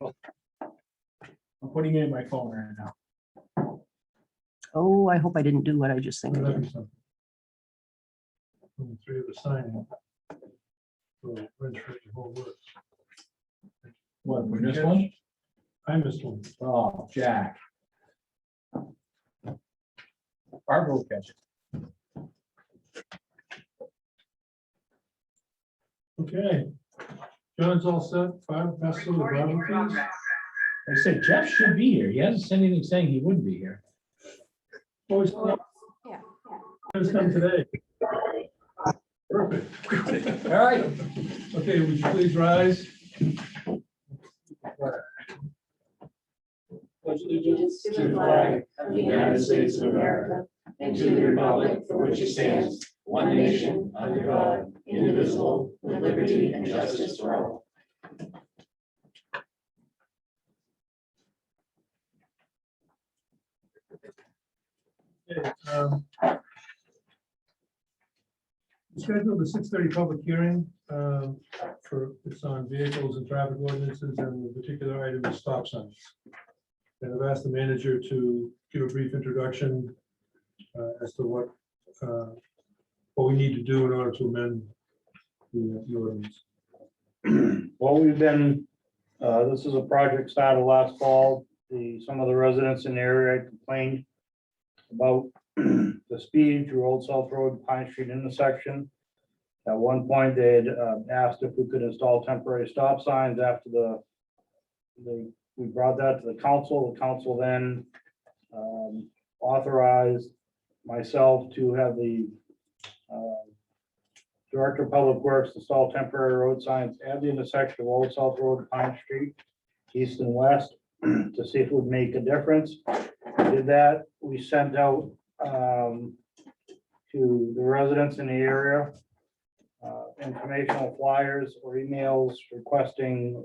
I'm putting it in my phone right now. Oh, I hope I didn't do what I just think I That'd did. be something. Only three of us signing. So, registration whole works. What, for this one? I missed one. Oh, Jack. Barbara will catch it. Okay. John's all set, five vessel of royalties. Like I said, Jeff should be here. He hasn't said anything saying he wouldn't be here. Always. Yeah. Let's come today. Perfect. All right. Okay, would you please rise? Pledge Allegiance to the flag of the United States of America and to the republic for which it stands, one nation, under God, indivisible, with liberty and justice for all. Okay, scheduled the 6:30 public hearing for, it's on vehicles and traffic ordinances, and the particular item is stop signs. And I've asked the manager to give a brief introduction as to what we need to do in order to amend the ordinance. Well, we've been, this is a project started last fall. Some of the residents in the area complained about the speed through Old South Road, Pine Street intersection. At one point, they had asked if we could install temporary stop signs after we brought that to the council. The council then authorized myself to have the Director of Public Works install temporary road signs at the intersection of Old South Road, Pine Street, east and west, to see if it would make a difference. We did that. We sent out to the residents in the area informational flyers or emails requesting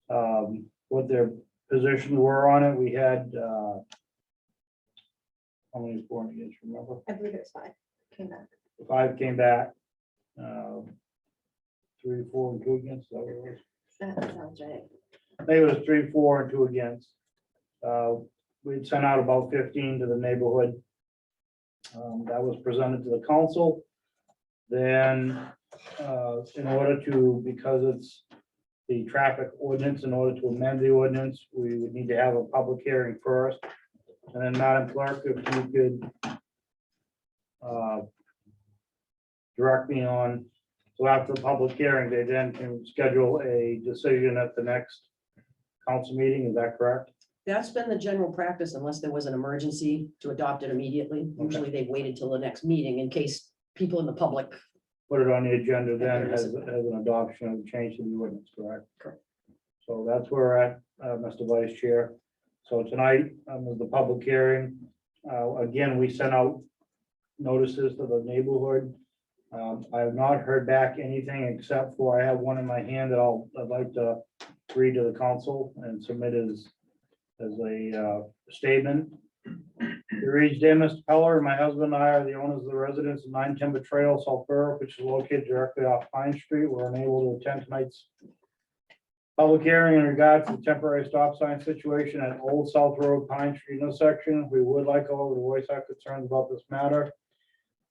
what their positions were on it. We had how many for and against, remember? I believe it's 5. Came back. 5 came back. 3, 4, and 2 against. Is that what it was? That sounds right. I think it was 3, 4, and 2 against. We'd sent out about 15 to the neighborhood. That was presented to the council. Then, in order to, because it's the traffic ordinance, in order to amend the ordinance, we would need to have a public hearing first. And then, Madam Clerk, if you could direct me on, so after the public hearing, they then can schedule a decision at the next council meeting, is that correct? That's been the general practice unless there was an emergency to adopt it immediately. Usually they waited till the next meeting in case people in the public. Put it on the agenda then as an adoption of the change to the ordinance, correct? Correct. So that's where we're at, Mr. Vice Chair. So tonight, is the public hearing. Again, we sent out notices to the neighborhood. I have not heard back anything except for I have one in my hand that I'd like to read to the council and submit as a statement. It reads, "Dear Mr. Peller, my husband and I are the owners of the residence of 9 Timber Trail, South Berwick, which is located directly off Pine Street. We're unable to attend tonight's public hearing in regards to the temporary stop sign situation at Old South Road, Pine Street intersection. We would like, however, to voice our concerns about this matter.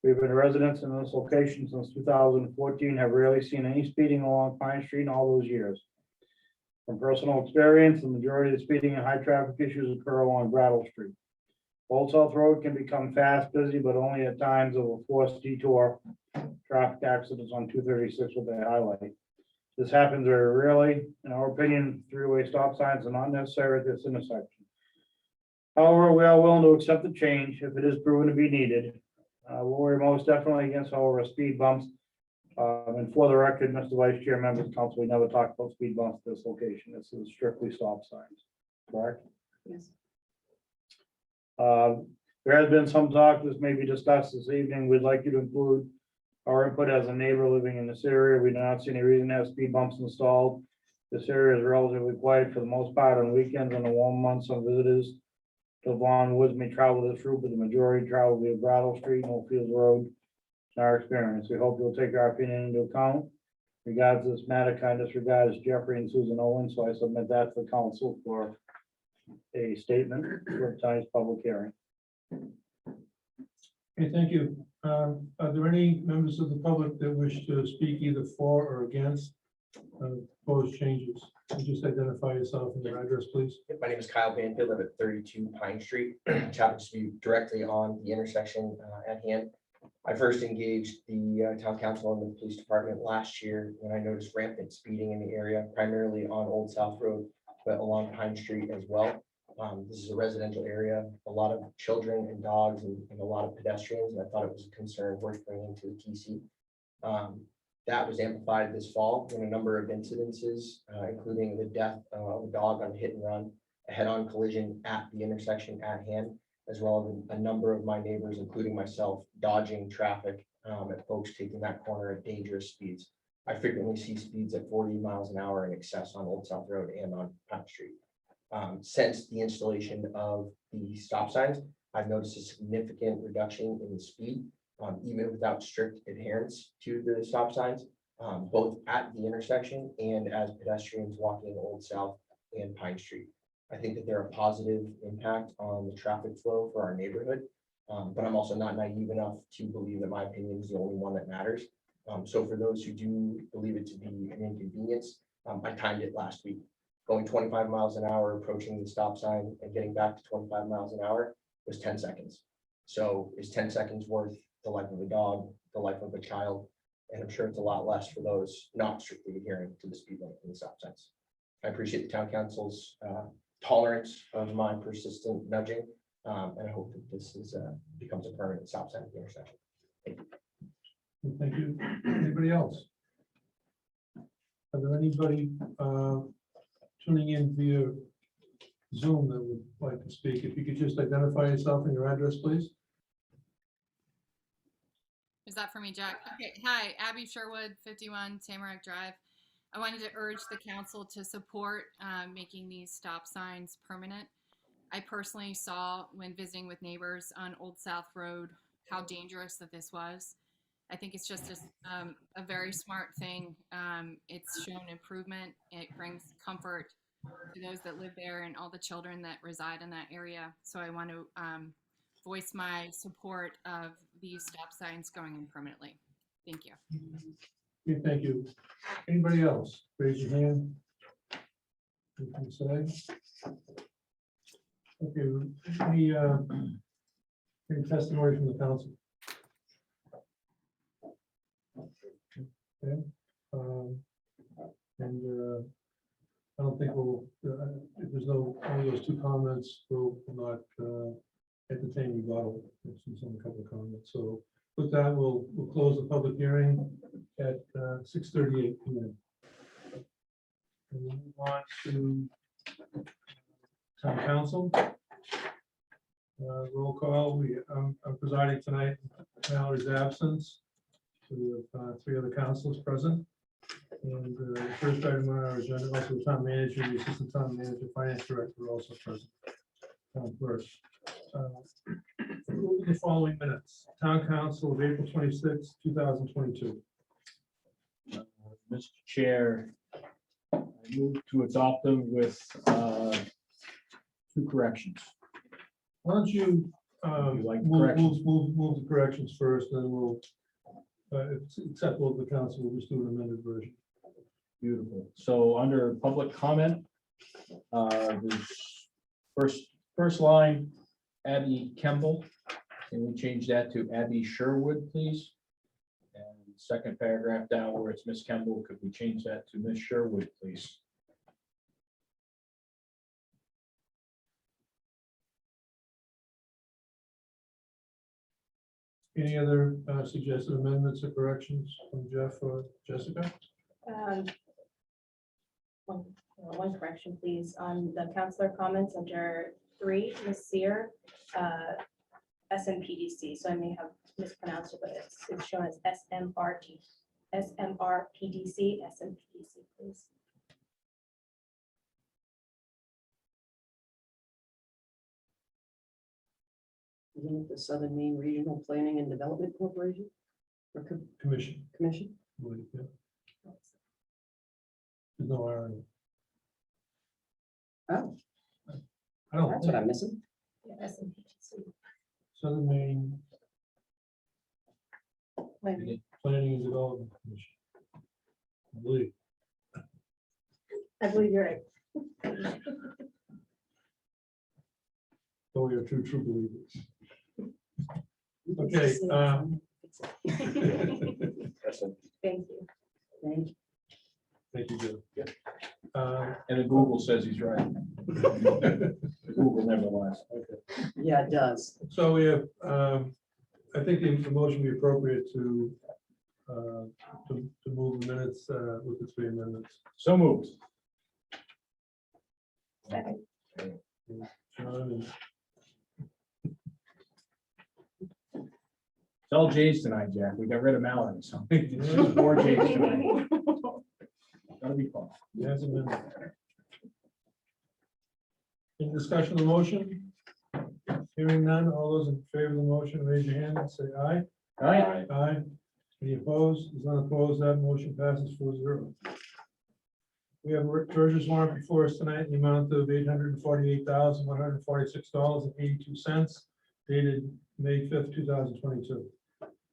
We've been residents in this location since 2014, have rarely seen any speeding along Pine Street in all those years. From personal experience, the majority of the speeding and high traffic issues occur along Brattle Street. Old South Road can become fast, busy, but only at times of a forced detour. Traffic accidents on 236 with a highlight. This happens very rarely. In our opinion, three-way stop signs are not necessary at this intersection. However, we are willing to accept the change if it is proven to be needed. We're most definitely against, however, speed bumps. And for the record, Mr. Vice Chair, members of council, we never talked about speed bumps at this location. This is strictly stop signs, correct? Yes. There has been some talk, this may be discussed this evening. We'd like you to include our input as a neighbor living in this area. We do not see any reason to have speed bumps installed. This area is relatively quiet for the most part on weekends and the warm months. Some visitors to Vaughan Woods may travel this route, but the majority travel via Brattle Street and Old Fields Road. In our experience, we hope you'll take our opinion into account. Regards this matter, kindest regards Jeffrey and Susan Owen, so I submit that to the council for a statement for tonight's public hearing. Okay, thank you. Are there any members of the public that wish to speak either for or against proposed changes? And just identify yourself and your address, please. My name is Kyle Banfield. I live at 32 Pine Street, which happens to be directly on the intersection at hand. I first engaged the town council and the police department last year when I noticed rampant speeding in the area, primarily on Old South Road, but along Pine Street as well. This is a residential area, a lot of children and dogs and a lot of pedestrians, and I thought it was a concern worth bringing to the TC. That was amplified this fall in a number of incidences, including the death of a dog on a hit and run, a head-on collision at the intersection at hand, as well as a number of my neighbors, including myself, dodging traffic and folks taking that corner at dangerous speeds. I frequently see speeds at 40 miles an hour in excess on Old South Road and on Pine Street. Since the installation of the stop signs, I've noticed a significant reduction in the speed, even without strict adherence to the stop signs, both at the intersection and as pedestrians walking Old South and Pine Street. I think that they're a positive impact on the traffic flow for our neighborhood, but I'm also not naive enough to believe that my opinion is the only one that matters. So for those who do believe it to be an inconvenience, I timed it last week. Going 25 miles an hour, approaching the stop sign and getting back to 25 miles an hour was 10 seconds. So is 10 seconds worth the life of a dog, the life of a child? And I'm sure it's a lot less for those not strictly adhering to the speed limit and the stop signs. I appreciate the town council's tolerance of my persistent nudging. And I hope that this is becomes a permanent stop sign at the intersection. Thank you. Anybody else? Are there anybody tuning in via Zoom that would like to speak? If you could just identify yourself and your address, please. Is that for me, Jack? Okay, hi, Abby Sherwood, 51 Tamarack Drive. I wanted to urge the council to support making these stop signs permanent. I personally saw when visiting with neighbors on Old South Road how dangerous that this was. I think it's just a very smart thing. It's shown improvement. It brings comfort to those that live there and all the children that reside in that area. So I want to voice my support of these stop signs going in permanently. Thank you. Okay, thank you. Anybody else? Raise your hand. Anything to say? Okay, any testimony from the council? Okay. And I don't think we'll, if there's only those two comments, we'll not entertain rebuttal. There's only a couple of comments. So with that, we'll close the public hearing at 6:38 p.m. And we'll move on to town council. Roll call. I'm presiding tonight in Mallory's absence. So we have three other councilors present. And the first item on our agenda, also the town manager, the assistant town manager, finance director are also present. First, the following minutes. Town council of April 26, 2022. Mr. Chair, I move to adopt them with two corrections. Why don't you You like move corrections? the corrections first, then we'll, if it's acceptable to the council, we'll just do an amended version. Beautiful. So under public comment, there's first line, Abby Kemble. Can we change that to Abby Sherwood, please? And second paragraph down where it's Miss Kemble, could we change that to Miss Sherwood, please? Any other suggested amendments or corrections from Jeff or Jessica? One correction, please, on the counselor comments under 3, Ms. Seer, SMPDC, so I may have mispronounced it, but it's shown as SMRPDC, SMPDC, please. Isn't it the Southern Maine Regional Planning and Development Corporation or Commission. Commission? I believe, yeah. There's no R in it. Oh, I don't that's what I'm think. missing. Yeah, that's in C. Southern Maine When- Planning and Development Commission. I believe. I believe you're right. So we are true believers. Okay, Thank you. Thank you. thank you, Joe. And the Google says he's right. The Google never lies. Yeah, it does. So we have, I think the motion would be appropriate to move the minutes with the 3 amendments. So moved. Second. John and It's all J's tonight, Jack. We got rid of Mallory, so it's just 4 J's tonight. Gotta be fun. Yes, amendment. Any discussion of the motion? Hearing none, all those in favor of the motion, raise your hand and say aye. All right. Aye. Any opposed? Is none opposed, that motion passes 4-0. We have a treasurer's warrant before us tonight in the amount of $848,146.82, dated May 5th, 2022.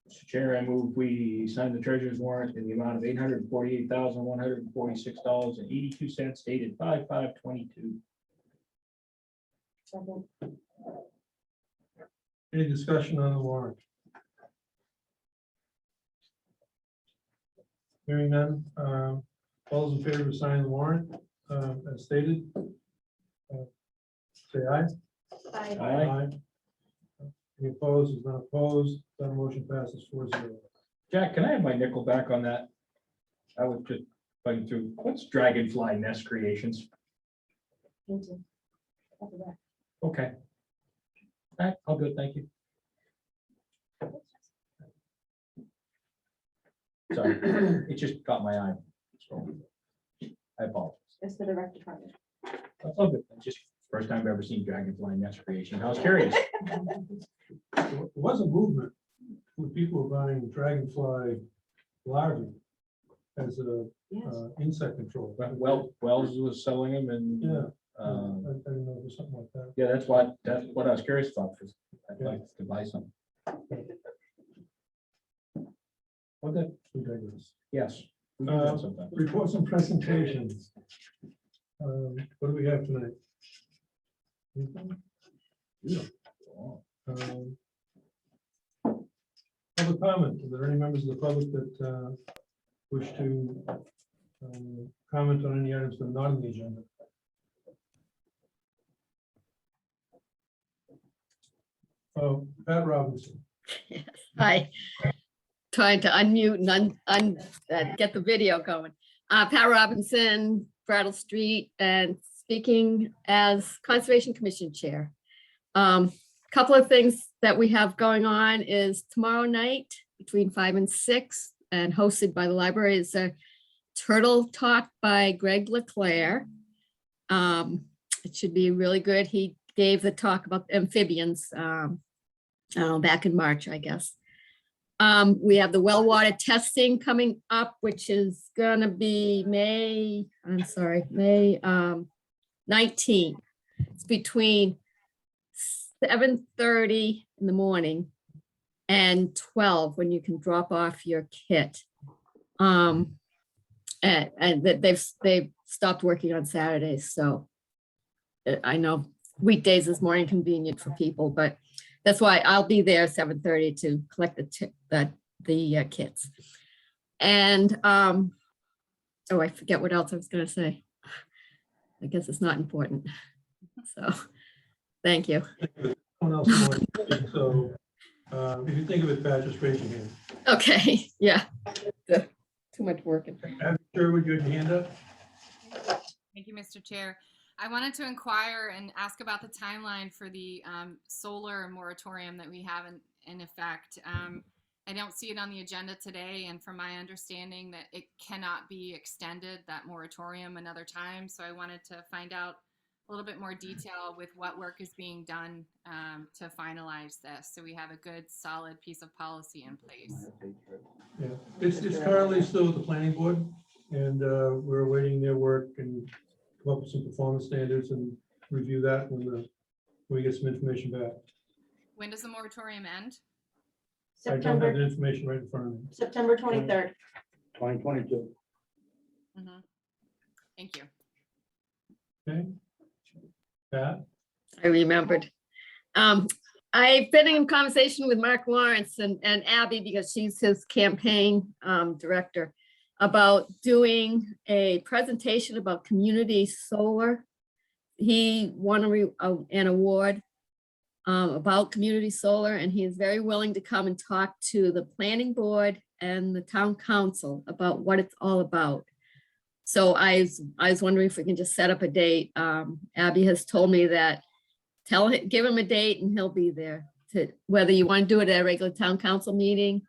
Mr. Chair, I move we sign the treasurer's warrant in the amount of $848,146.82 dated 5/5/22. Second. Any discussion on the warrant? Hearing none, all those in favor of signing the warrant, as stated, say aye. Aye. Aye. Any opposed, is not opposed, that motion passes 4-0. Jack, can I have my nickel back on that? I was just going through, what's Dragonfly Nest Creations? Thank you. I'll be back. Okay. All right, all good, thank you. Sorry, it just caught my eye. So, I apologize. It's for the rec department. That's all good. It's just first time I've ever seen Dragonfly Nest Creation. I was curious. There was a movement where people were buying dragonfly larvae as a Yes. insect control. Well, Wells was selling them and, Yeah, I um, didn't know it was something like that. yeah, that's what I was curious about, because I'd like to buy some. Okay, We digress. yes. we can do that sometime. Reports and presentations. What do we have tonight? Anything? Public comment. Are there any members of the public that wish to comment on any items that are not on the agenda? Oh, Pat Robinson. Hi. Trying to unmute and get the video going. Pat Robinson, Brattle Street, and speaking as Conservation Commission Chair. Couple of things that we have going on is tomorrow night between 5 and 6 and hosted by the library is a Turtle Talk by Greg Leclerc. It should be really good. He gave the talk about amphibians back in March, I guess. We have the well water testing coming up, which is gonna be May 19th. It's between 7:30 in the morning and 12 when you can drop off your kit. And that they've stopped working on Saturdays, so I know weekdays is more inconvenient for people, but that's why I'll be there 7:30 to collect the kits. And oh, I forget what else I was gonna say. I guess it's not important. So, thank you. Someone else who wants to speak, so if you think of it, Pat, just raise your hand. Okay, yeah. Too much work. Abby Sherwood, you had your hand up? Thank you, Mr. Chair. I wanted to inquire and ask about the timeline for the solar moratorium that we have in effect. I don't see it on the agenda today, and from my understanding that it cannot be extended, that moratorium, another time. So I wanted to find out a little bit more detail with what work is being done to finalize this, so we have a good, solid piece of policy in place. Yeah, it's currently still with the planning board. and we're awaiting their work and come up with some performance standards and review that when we get some information back. When does the moratorium end? I don't have September, the information right in front of me. September 23rd. 2022. Mhm. Thank you. Okay? Pat? I remembered. I've been in conversation with Mark Lawrence and Abby because she's his campaign director about doing a presentation about community solar. He won an award about community solar, and he is very willing to come and talk to the planning board and the town council about what it's all about. So I was wondering if we can just set up a date. Abby has told me that give him a date and he'll be there, to whether you want to do it at a regular town council meeting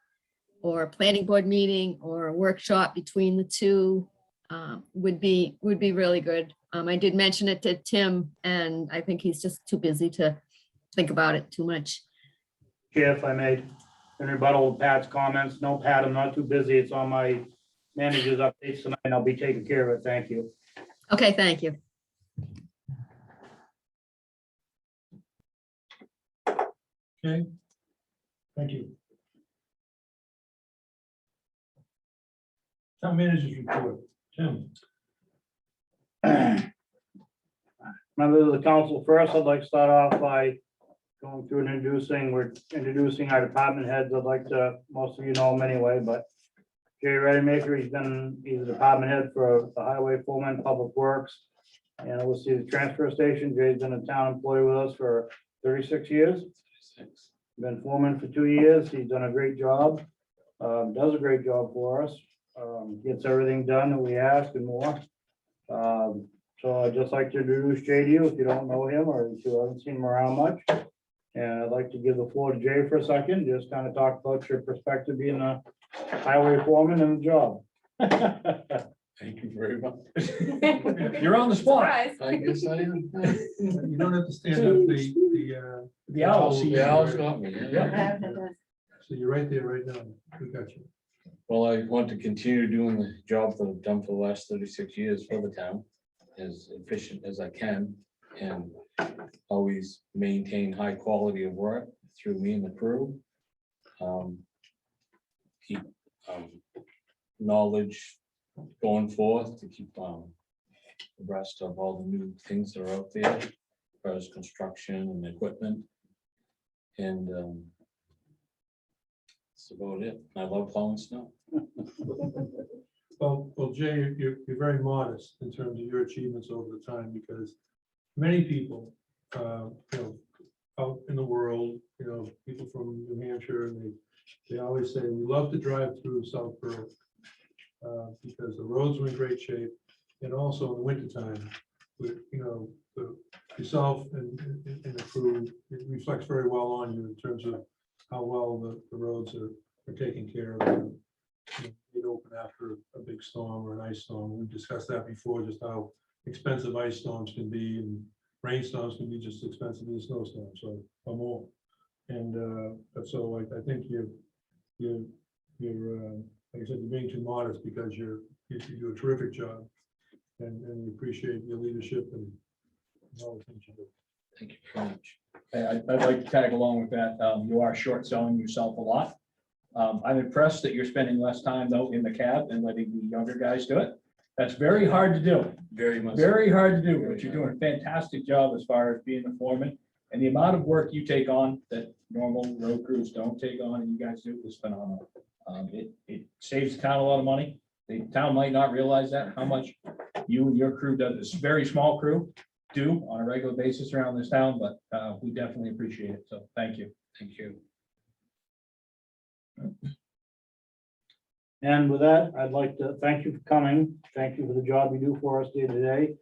or a planning board meeting or a workshop between the two, would be really good. I did mention it to Tim, and I think he's just too busy to think about it too much. Chair, if I may, in rebuttal of Pat's comments, no, Pat, I'm not too busy. It's on my manager's updates tonight, and I'll be taking care of it. Thank you. Okay, thank you. Okay, thank you. Town managers report, Tim. Members of the council, first, I'd like to start off by going through and we're introducing our department heads. I'd like to, most of you know him anyway, but Jay Readymaker, he's a department head for the highway foreman, public works. And we'll see the transfer station. Jay's been a town employee with us for 36 years. Been foreman for 2 years. He's done a great job. Does a great job for us. Gets everything done that we ask and more. So I'd just like to introduce Jay to you if you don't know him or if you haven't seen him around much. And I'd like to give the floor to Jay for a second, just kind of talk about your perspective being a highway foreman and the job. Thank you very much. You're on the spot. I guess I am. You don't have to stand up, The owl sees The owl's you. got me. Yeah. so you're right there right now. We got you. Well, I want to continue doing the job that I've done for the last 36 years for the town, as efficient as I can, and always maintain high quality of work through me and the crew. Keep knowledge going forth to keep abreast of all the new things that are out there, as far as construction and equipment. And that's about it. I love plowing snow. Well, Jay, you're very modest in terms of your achievements over the time, because many people, out in the world, people from New Hampshire, and they always say, we love to drive through South Berwick because the roads were in great shape, and also in the wintertime, yourself and the crew, it reflects very well on you in terms of how well the roads are taken care of. It open after a big storm or an ice storm. We've discussed that before, just how expensive ice storms can be, and rainstorms can be just as expensive as a snowstorm, so or more. And so I think you're like I said, you're being too modest because you do a terrific job, and we appreciate your leadership and all the things you do. Thank you very much. I'd like to tag along with that. You are short selling yourself a lot. I'm impressed that you're spending less time though in the cab and letting the younger guys do it. That's very hard to do. Very much. Very hard to do, but you're doing a fantastic job as far as being a foreman. And the amount of work you take on that normal road crews don't take on, and you guys do, is phenomenal. It saves the town a lot of money. The town might not realize that, how much you and your crew does, this very small crew, do on a regular basis around this town, but we definitely appreciate it. So thank you. Thank you. And with that, I'd like to thank you for coming. Thank you for the job you do for us day to day.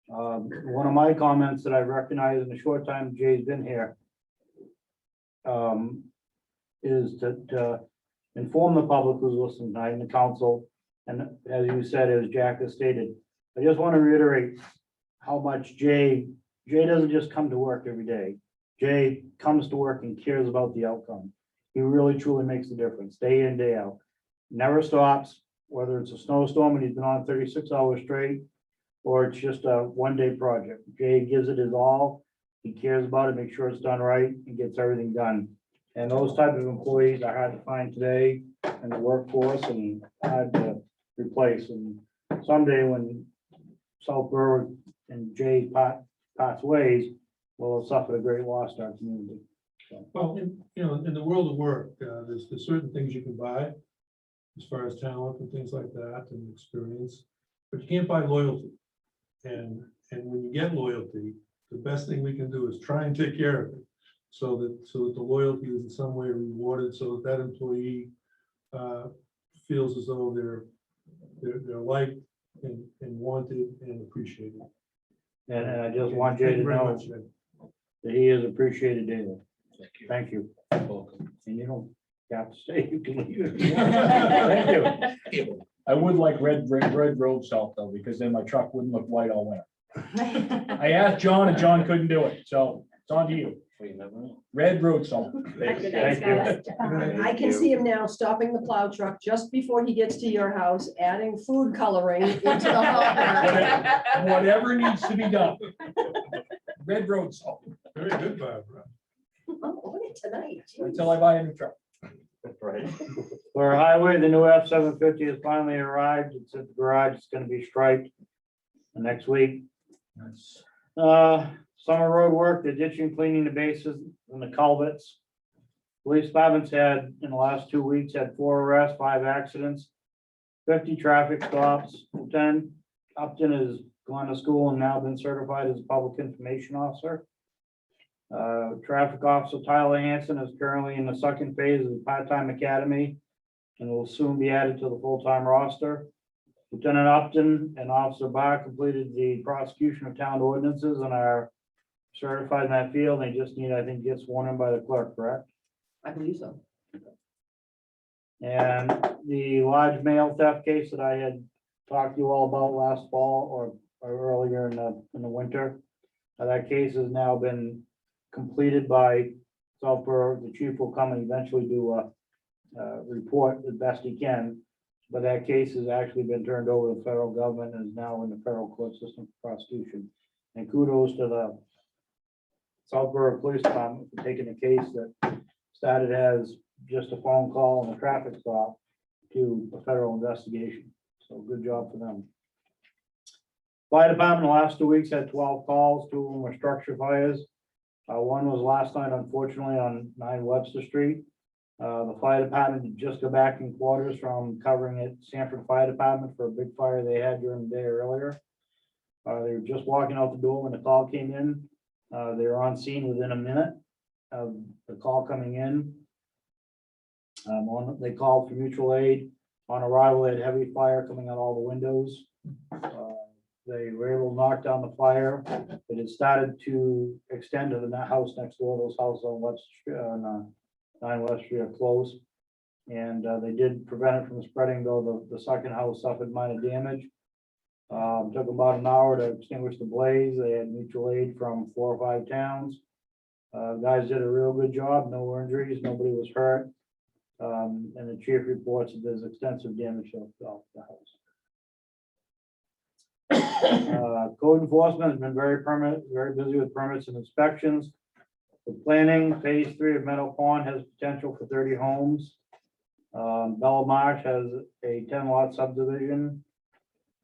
One of my comments that I've recognized in the short time Jay's been here is to inform the public who's listening tonight and the council. And as you said, as Jack has stated, I just want to reiterate how much Jay doesn't just come to work every day. Jay comes to work and cares about the outcome. He really truly makes a difference day in, day out. Never stops, whether it's a snowstorm and he's been on 36 hours straight, or it's just a one-day project. Jay gives it his all. He cares about it, makes sure it's done right, and gets everything done. And those type of employees are hard to find today in the workforce and hard to replace. And someday when South Berwick and Jay parts ways, we'll have suffered a great loss to our community. Well, in the world of work, there's certain things you can buy as far as talent and things like that and experience, but you can't buy loyalty. And when you get loyalty, the best thing we can do is try and take care of it. So that the loyalty is in some way rewarded, so that employee feels as though they're liked and wanted and appreciated. And I just want Jay Thank to you very know much, Ed. that he is appreciated daily. Thank you. Thank you. Welcome. And you don't have to stay, you can leave. Thank you. I would like red road salt though, because then my truck wouldn't look white all winter. I asked John and John couldn't do it, so it's on to you. Well, you never know. Red road salt. Thank you. I can see him now stopping the plow truck just before he gets to your house, adding food coloring into the hopper. Whatever needs to be done. Red road salt, Very good, Barbara. I'm on it tonight. until I buy a new truck. Right. For highway, the new F-750 has finally arrived. It's at the garage. It's gonna be striped next week. Summer road work, the ditching, cleaning the bases and the culverts. Police departments had, in the last 2 weeks, had 4 arrests, 5 accidents, 50 traffic stops. Lieutenant Upton has gone to school and now been certified as a public information officer. Traffic officer Tyler Hanson is currently in the second phase of the part-time academy and will soon be added to the full-time roster. Lieutenant Upton and Officer Barr completed the prosecution of town ordinances and are certified in that field. They just need, I think, get sworn in by the clerk, correct? I believe so. And the large mail theft case that I had talked to you all about last fall or earlier in the winter. That case has now been completed by South Berwick. The chief will come and eventually do a report the best he can. But that case has actually been turned over to the federal government and is now in the federal court system for prosecution. And kudos to the South Berwick Police Department for taking a case that started as just a phone call and a traffic stop to a federal investigation. So good job for them. Fire department, the last 2 weeks had 12 calls, 2 of them were structure fires. One was last night, unfortunately, on 9 Webster Street. The fire department had just got back in quarters from covering at Sanford Fire Department for a big fire they had during the day earlier. They were just walking out the door when the call came in. They were on scene within a minute of the call coming in. They called for mutual aid. On arrival, they had heavy fire coming out all the windows. They were able to knock down the fire. It had started to extend to the house next door. Those houses on West, 9 West Street are close. And they did prevent it from spreading, though the second house suffered minor damage. Took about an hour to extinguish the blaze. They had mutual aid from 4 or 5 towns. Guys did a real good job. No injuries. Nobody was hurt. And the chief reports that there's extensive damage to the house. Code enforcement has been very busy with permits and inspections. The planning, phase 3 of Meadow Pond has potential for 30 homes. Bella Marsh has a 10-lot subdivision.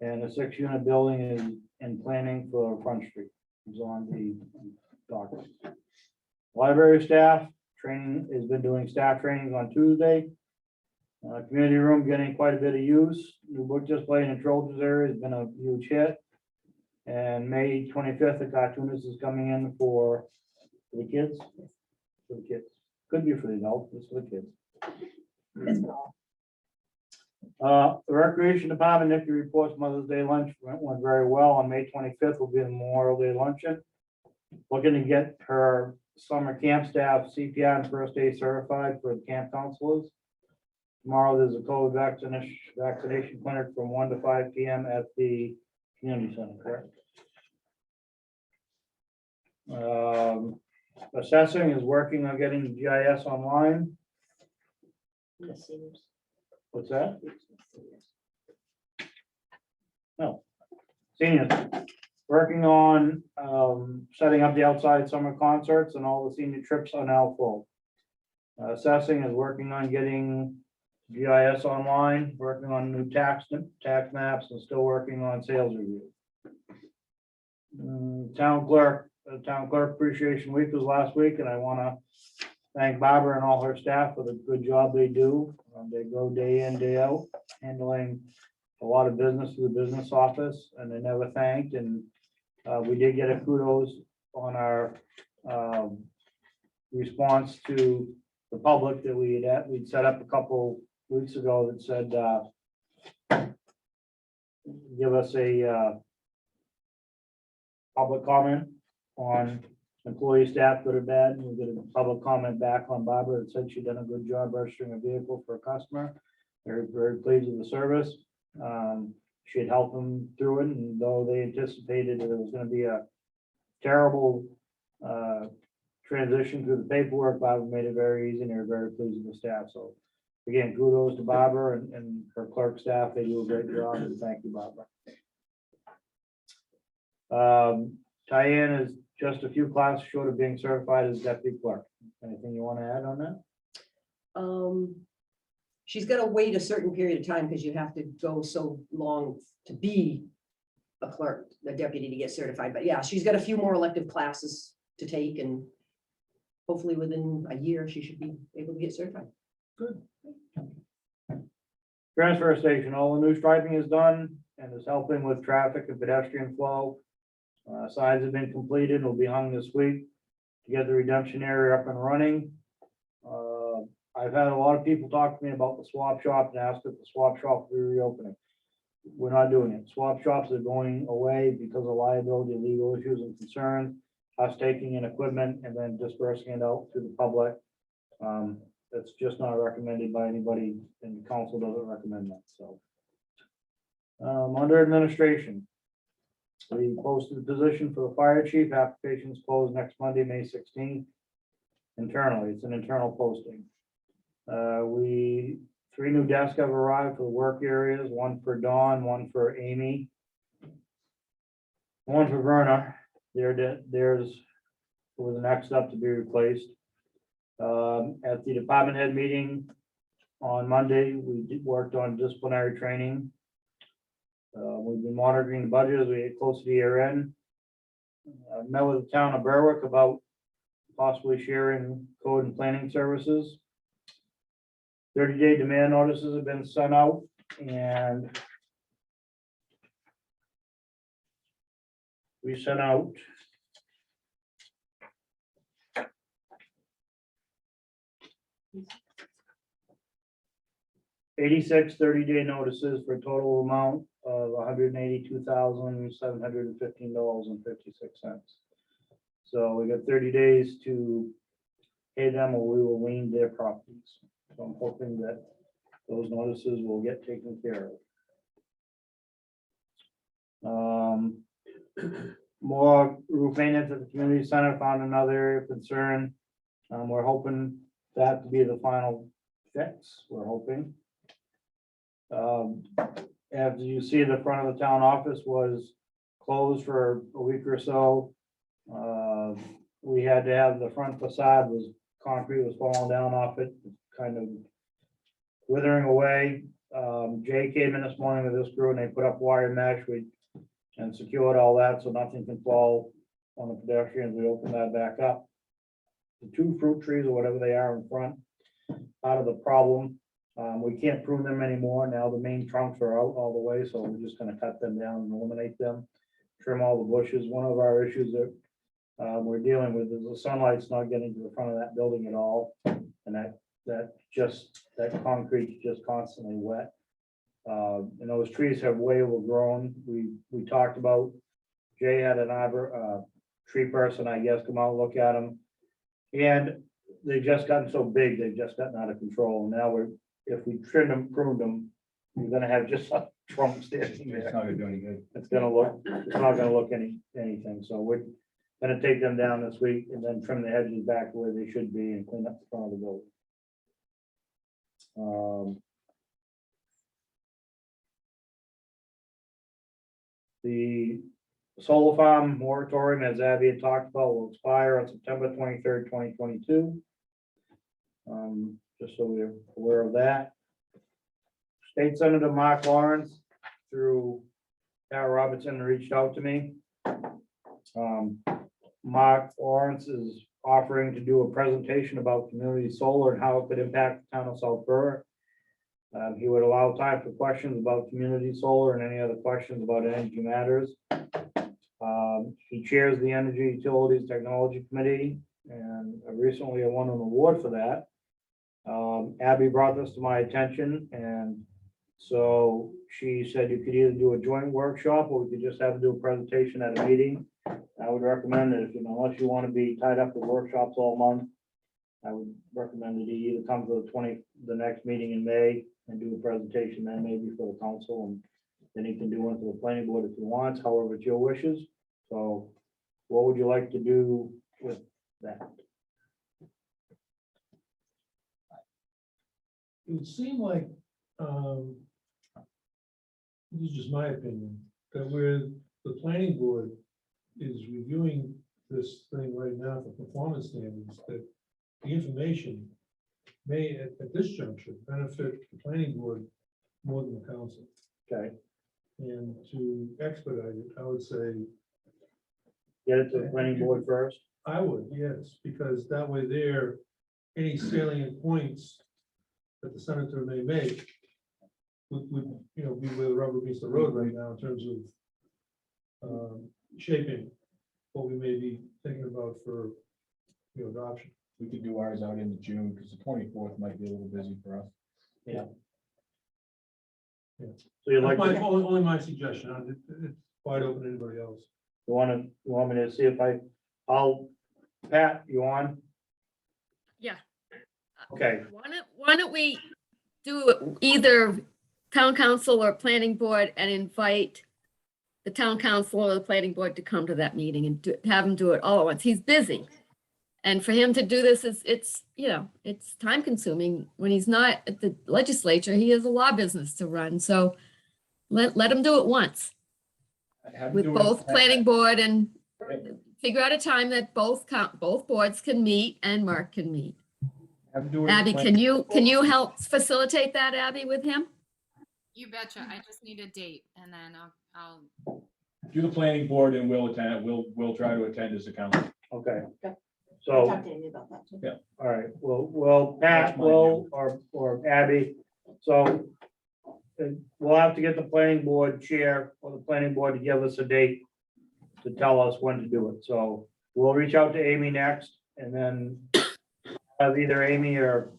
And a 6-unit building is in planning for Front Street. It's on the docket. Library staff training has been doing staff trainings on Tuesday. Community room getting quite a bit of use. New book display in the Trojans area has been a huge hit. And May 25th, the cartoonist is coming in for the kids. For the kids. Could be for the adults, but it's for the kids. The Recreation Department, Nikki reports Mother's Day lunch went very well. On May 25th will be the Memorial Day luncheon. Looking to get her summer camp staff CPR and first aid certified for the camp counselors. Tomorrow, there's a COVID vaccination clinic from 1 to 5 p.m. at the community center, correct? Assessing is working on getting the GIS online. What's that? No. Seniors, working on setting up the outside summer concerts and all the senior trips are now full. Assessing is working on getting GIS online, working on new tax maps, and still working on sales review. Town clerk appreciation week was last week, and I want to thank Barbara and all her staff for the good job they do. They go day in, day out, handling a lot of business through the business office, and they never thanked, and we did get a kudos on our response to the public that we'd set up a couple weeks ago that said, give us a public comment on employee, staff, good or bad, and we get a public comment back on Barbara that said she'd done a good job registering a vehicle for a customer. Very, very pleased with the service. She had helped them through it, and though they anticipated that it was gonna be a terrible transition through the paperwork, Barbara made it very easy, and they were very pleased with the staff. So again, kudos to Barbara and her clerk staff. They do a great job, and thank you, Barbara. Diane is just a few classes short of being certified as deputy clerk. Anything you want to add on that? She's got to wait a certain period of time because you have to go so long to be a clerk, the deputy, to get certified. But yeah, she's got a few more elective classes to take, and hopefully within a year, she should be able to get certified. Transfer station, all the new striping is done and is helping with traffic and pedestrian flow. Signs have been completed, will be hung this week to get the redemption area up and running. I've had a lot of people talk to me about the swap shop and ask if the swap shop will be reopening. We're not doing it. Swap shops are going away because of liability, legal issues and concerns. Us taking in equipment and then dispersing it out to the public. That's just not recommended by anybody, and the council doesn't recommend that, so. Under administration, we posted the position for the fire chief. Applications closed next Monday, May 16th. Internally, it's an internal posting. 3 new desks have arrived for the work areas, one for Dawn, one for Amy, one for Verna. Theirs was the next up to be replaced. At the department head meeting on Monday, we worked on disciplinary training. We've been monitoring the budget as we get close to the year end. I met with the town of Berwick about possibly sharing code and planning services. 30-day demand notices have been sent out, and we sent out 86 30-day notices for a total amount of $182,715.56. So we got 30 days to pay them, or we will lien their properties. So I'm hoping that those notices will get taken care of. More roof maintenance at the community center, found another area of concern. We're hoping that to be the final fix, we're hoping. As you see, the front of the town office was closed for a week or so. We had to have the front facade concrete was falling down off it, kind of withering away. Jay came in this morning with this crew and they put up wire mesh and secured all that so nothing can fall on the pedestrians. We opened that back up. The 2 fruit trees or whatever they are in front, out of the problem. We can't prune them anymore. Now the main trunks are out all the way, so we're just gonna cut them down and eliminate them. Trim all the bushes. One of our issues that we're dealing with is the sunlight's not getting to the front of that building at all. And that concrete's just constantly wet. And those trees have way overgrown. We talked about, Jay had an tree person, I guess, come out and look at them. And they've just gotten so big, they've just gotten out of control. Now if we trim them, prune them, you're gonna have just a trunk standing there. It's not gonna do any good. It's not gonna look anything. So we're gonna take them down this week and then trim the hedges back where they should be and clean up the front of the building. The solar farm moratorium, as Abby had talked about, will expire on September 23rd, 2022. Just so we're aware of that. State Senator Mark Lawrence, through Tara Robertson, reached out to me. Mark Lawrence is offering to do a presentation about community solar and how it could impact the town of South Berwick. He would allow time for questions about community solar and any other questions about energy matters. He chairs the Energy Utilities Technology Committee, and recently I won an award for that. Abby brought this to my attention, and so she said you could either do a joint workshop or we could just have to do a presentation at a meeting. I would recommend that if, unless you want to be tied up with workshops all month, I would recommend that you either come to the next meeting in May and do a presentation then maybe for the council, and then he can do one for the planning board if he wants, however it's your wishes. So what would you like to do with that? It would seem like, this is just my opinion, that where the planning board is reviewing this thing right now for performance standards, that the information may, at this juncture, benefit the planning board more than the council. Okay, And to expedite it, I would say, get it to the planning board first. I would, yes, because that way there, any salient points that the senator may make would, be where the rubber meets the road right now in terms of shaping what we may be thinking about for, adoption. We could do ours out into June, because the 24th might be a little busy for us. So you'd like, That's to- only my suggestion. It's wide open to anybody else. you want me to see if Pat, you on? Yeah. Okay, Why don't we do either town council or planning board and invite the town council or the planning board to come to that meeting and have him do it all at once. He's busy. And for him to do this it's time consuming. When he's not at the legislature, he has a law business to run. So let him do it once Have him with do it- both planning board and figure out a time that both boards can meet and Mark can meet. have him do it- Abby, can you help facilitate that, Abby, with him? You betcha. I just need a date and then I'll Do the planning board and we'll attend, we'll try to attend as a council. okay. Okay. So, Talk to Amy about that too. all right, well, Pat, That's my will, or Abby, so we'll have to get the planning board chair or the planning board to give us a date to tell us when to do it. So we'll reach out to Amy next, and then have either Amy or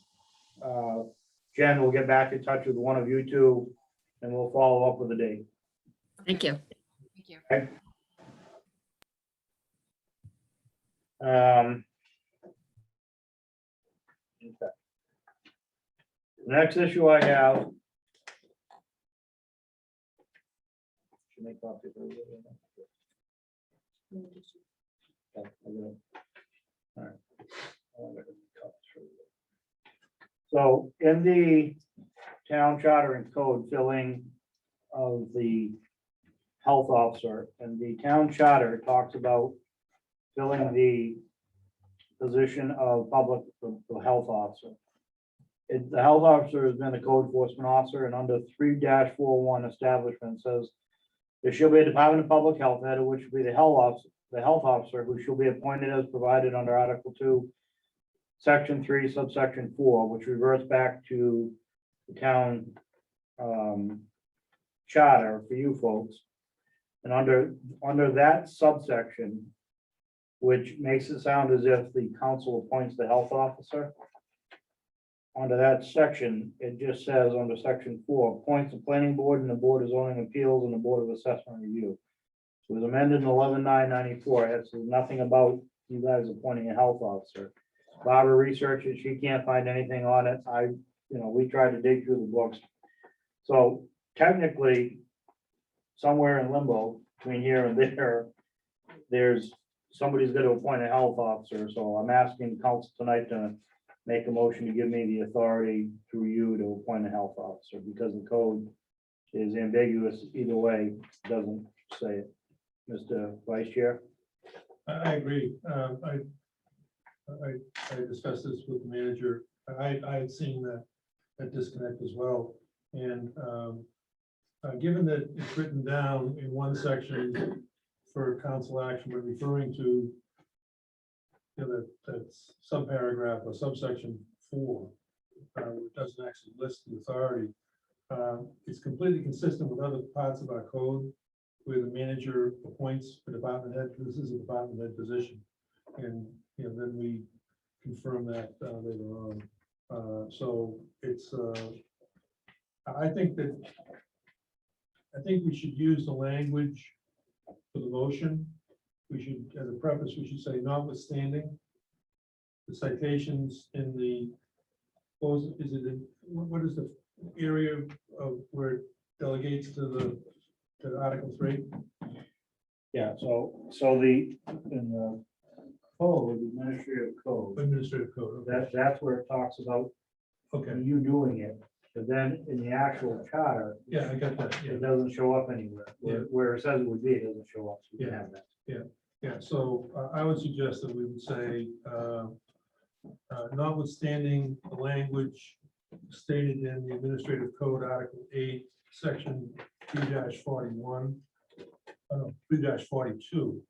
Jen will get back in touch with one of you two, and we'll follow up with a date. Thank you. Thank you. Okay. The next issue I have. Should make copies of it. Okay, I will. All right. I'll make copies for you. So in the town charter and code filling of the health officer, and the town charter talks about filling the position of the health officer. The health officer has been a code enforcement officer, and under 3-41 establishment says there shall be a Department of Public Health head, which will be the health officer, who shall be appointed as provided under Article 2, Section 3, subsection 4, which reverts back to the town charter for you folks. And under that subsection, which makes it sound as if the council appoints the health officer. Under that section, it just says under section 4, appoints the planning board and the board of zoning appeals and the board of assessment review. It was amended in 11/9/94. It says nothing about you guys appointing a health officer. Barbara researched it. She can't find anything on it. We tried to dig through the books. So technically, somewhere in limbo between here and there, somebody's got to appoint a health officer. So I'm asking the council tonight to make a motion to give me the authority through you to appoint a health officer, because the code is ambiguous either way. Doesn't say it. Mr. Vice Chair? I agree. I discussed this with the manager. I had seen that disconnect as well. And given that it's written down in one section for council action, but referring to that's subparagraph or subsection 4, it doesn't actually list the authority. It's completely consistent with other parts of our code where the manager appoints the department head. This is a department head position. And, then we confirm that later on. So it's, I think we should use the language for the motion. We should, as a preface, we should say notwithstanding the citations in the, what is the area of where it delegates to Article 3? Yeah, so in the code, administrative code, Administrative code. Okay. that's where it talks about Okay. you doing it. But then in the actual charter, Yeah, I got that. Yeah. it doesn't show up anywhere. Yeah. Where it says it would be, it doesn't show up. So you can Yeah. have that. Yeah, so I would suggest that we would say, notwithstanding the language stated in the Administrative Code, Article 8, Section 3-41, 3-42,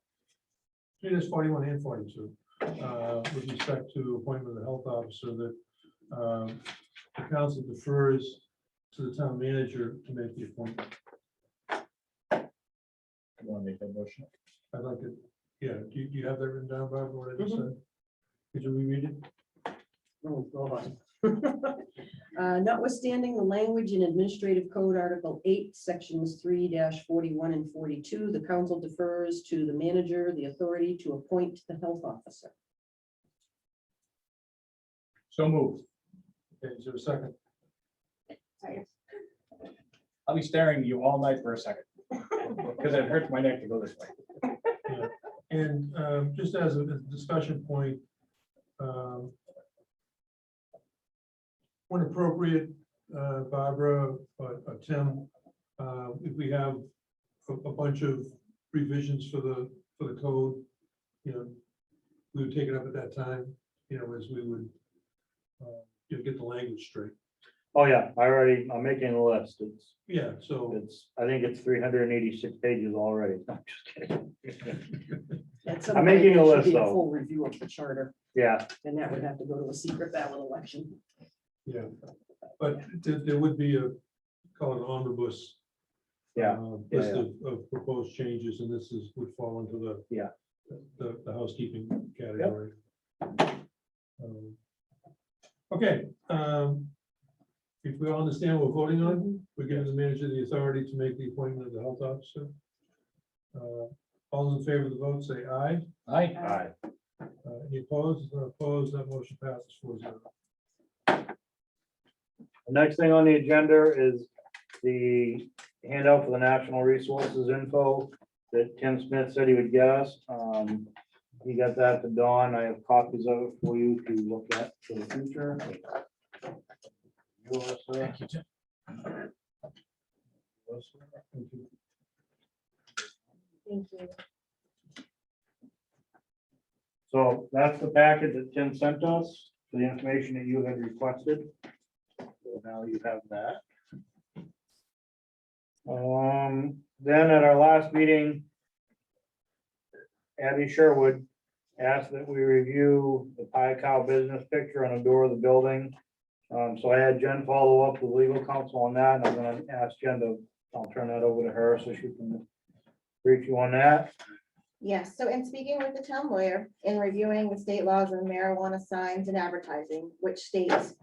3-41 and 42, with respect to appointment of the health officer, that the council defers to the town manager to make the appointment. You want to make that motion? I'd like to, yeah, do you have that written down, Barbara, what I just said? Could you reread it? Oh, hold on. Notwithstanding the language in Administrative Code Article 8, Sections 3-41 and 42, the council defers to the manager the authority to appoint the health officer. So moved. Okay, is there a second? I'll be staring at you all night for a second. Because it hurts my neck to go this way. And just as a discussion point, when appropriate, Barbara or Tim, if we have a bunch of revisions for the code, we would take it up at that time, as we would get the language straight. Oh, yeah, I'm making a list. Yeah, so, I think it's 386 pages already. No, I'm just kidding. At some I'm point, making a there should list, be though. Full review of the charter, Yeah, and that would have to go to a secret ballot election. yeah, but there would be call it an omnibus. yeah, List yeah. of proposed changes, and this would fall into the housekeeping category. Okay, if we all understand what we're voting on, we're giving the manager the authority to make the appointment of the health officer. All those in favor of the vote, say aye. Aye. Aye. Any opposed? If not opposed, that motion passes 4-0. The next thing on the agenda is the handout for the National Resources info that Tim Smith said he would get us. He got that to Dawn. I have copies of it for you to look at for the future. Yours, sir. Thank you, Tim. Yours, sir. Thank you. Thank you. So that's the packet that Tim sent us, for the information that you had requested. So now you have that. Then at our last meeting, Abby Sherwood asked that we review the Pie Cow business picture on the door of the building. So I had Jen follow up with legal counsel on that, and I'm gonna ask Jen to, I'll turn that over to her so she can brief you on that. Yes, so in speaking with the town lawyer, in reviewing the state laws on marijuana signs and advertising, which states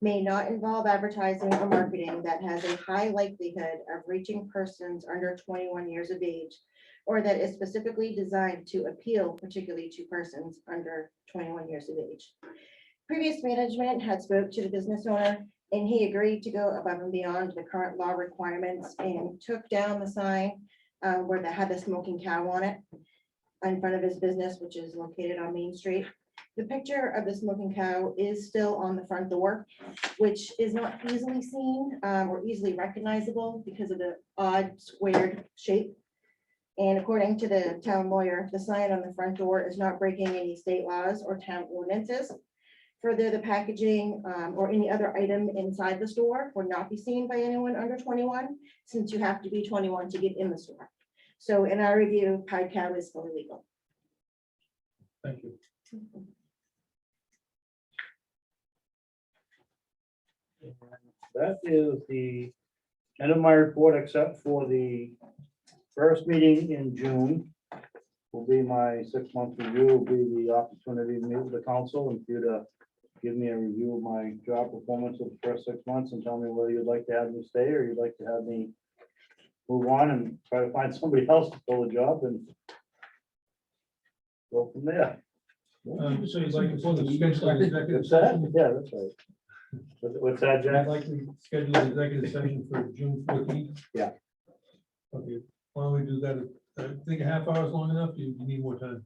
may not involve advertising or marketing that has a high likelihood of reaching persons under 21 years of age, or that is specifically designed to appeal particularly to persons under 21 years of age. Previous management had spoke to the business owner, and he agreed to go above and beyond the current law requirements and took down the sign where that had the smoking cow on it in front of his business, which is located on Main Street. The picture of the smoking cow is still on the front door, which is not easily seen or easily recognizable because of the odd squared shape. And according to the town lawyer, the sign on the front door is not breaking any state laws or town ordinances. Further, the packaging or any other item inside the store will not be seen by anyone under 21, since you have to be 21 to get in the store. So in our review, Pied Cow is fully legal. Thank you. That is the end of my report, except for the first meeting in June. Will be my 6-month review, will be the opportunity to meet with the council and for you to give me a review of my job performance of the first 6 months and tell me whether you'd like to have me stay or you'd like to have me move on and try to find somebody else to fill the job and go from there. So you'd like to schedule an executive What's that? session? Yeah, that's right. What's that, I'd Jack? like to schedule an executive session for June 14th. Yeah. Okay, why don't we do that? I think a half hour is long enough. You need more time.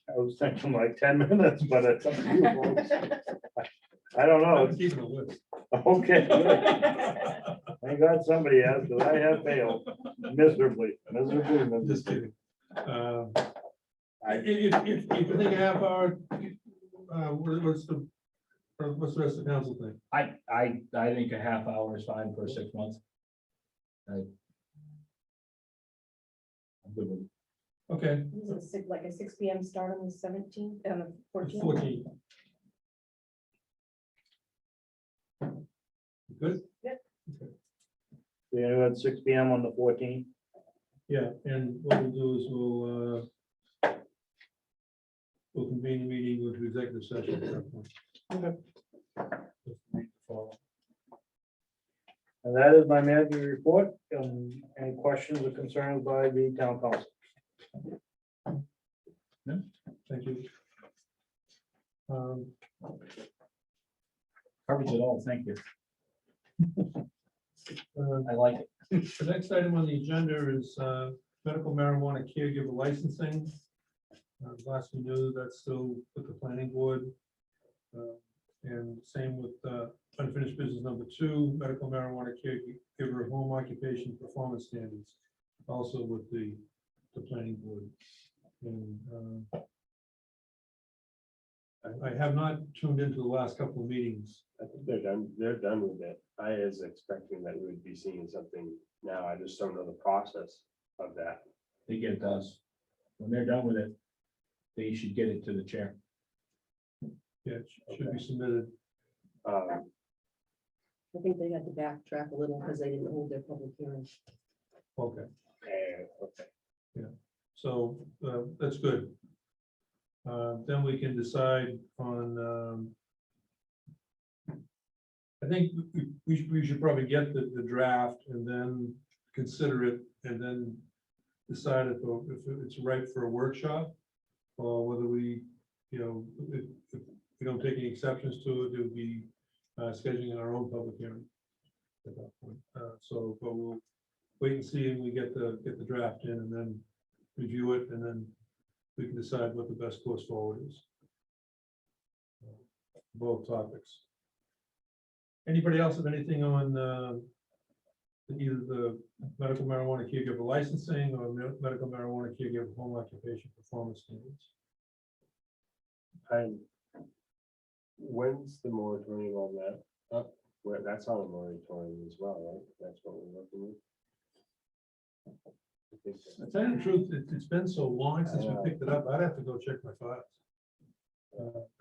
I was thinking like 10 minutes, but it's up to you, folks. I don't know. I'm keeping a list. Okay. Thank God somebody has, because I have failed miserably. Just kidding. If you think a half hour, what's the rest of the council think? I think a half hour is fine for 6 months. I'm good with it. Okay, Like a 6 PM start on the 17th, on the 14th. 14. Good? We had 6 PM on the 14th. Yeah, and what we'll do is we'll convene the meeting with the executive session. at that point. And that is my manager report. Any questions or concerns by the town council? Thank you. Covers it all, thank you. Uh, I like it. The next item on the agenda is medical marijuana caregiver licensing. Last we knew, that's still with the planning board. And same with unfinished business number 2, medical marijuana caregiver home occupation performance standards, also with the planning board. And I have not tuned into the last couple of meetings. I think they're done with it. I is expecting that we would be seeing something now. I just don't know the process of that. They get it to us. When they're done with it, they should get it to the chair. Yeah, it should be submitted. Um, I think they had to backtrack a little because they didn't hold their public hearing. Okay, okay. so that's good. Then we can decide on, I think we should probably get the draft and then consider it and then decide if it's right for a workshop or whether we, if we don't take any exceptions to it, it would be scheduling our own public hearing at that point. So, but we'll wait and see, and we get the draft in and then review it, and then we can decide what the best course forward is. Both topics. Anybody else have anything on either the medical marijuana caregiver licensing or medical marijuana caregiver home occupation performance standards? When's the moratorium on that up? Well, that's on a moratorium as well, right? That's what we're working with. I think so. To tell you the truth, it's been so long since we picked it up, I'd have to go check my files.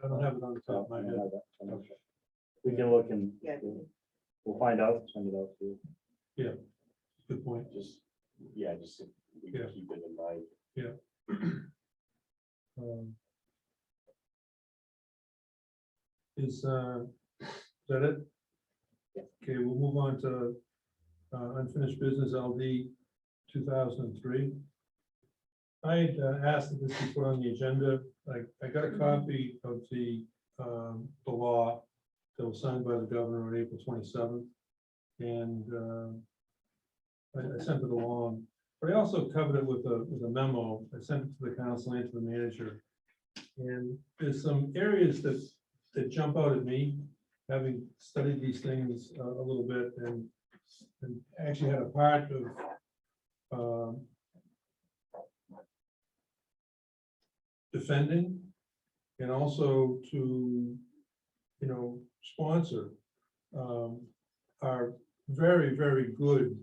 I don't have it on the top of my head. Okay. We can look and Yeah. we'll find out, send it out to you. Good point. Just, yeah, just if we can Yeah. keep it in mind. Is that it? Okay, we'll move on to unfinished business LD 2003. I had asked that this be put on the agenda. I got a copy of the law that was signed by the governor on April 27th. And I sent it along, but I also covered it with a memo. I sent it to the council and to the manager. And there's some areas that jump out at me, having studied these things a little bit and actually had a part defending and also to, sponsor our very, very good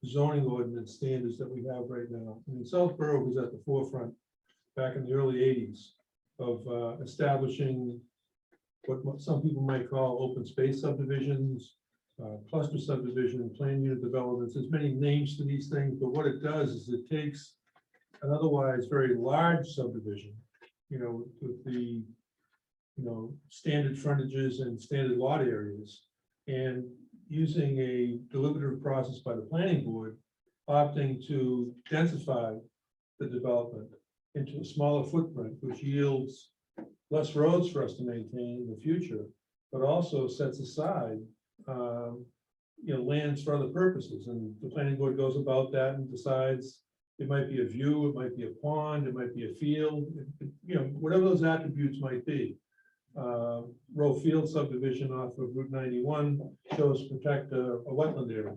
zoning ordinance standards that we have right now. I mean, Southborough was at the forefront back in the early 80s of establishing what some people might call open space subdivisions, cluster subdivision, planned unit developments. There's many names to these things, but what it does is it takes an otherwise very large subdivision, with the, standard frontages and standard lot areas, and using a deliberative process by the planning board, opting to densify the development into a smaller footprint, which yields less roads for us to maintain in the future, but also sets aside, lands for other purposes. And the planning board goes about that and decides it might be a view, it might be a pond, it might be a field, whatever those attributes might be. Row Field subdivision off of Route 91 shows protect a wetland area.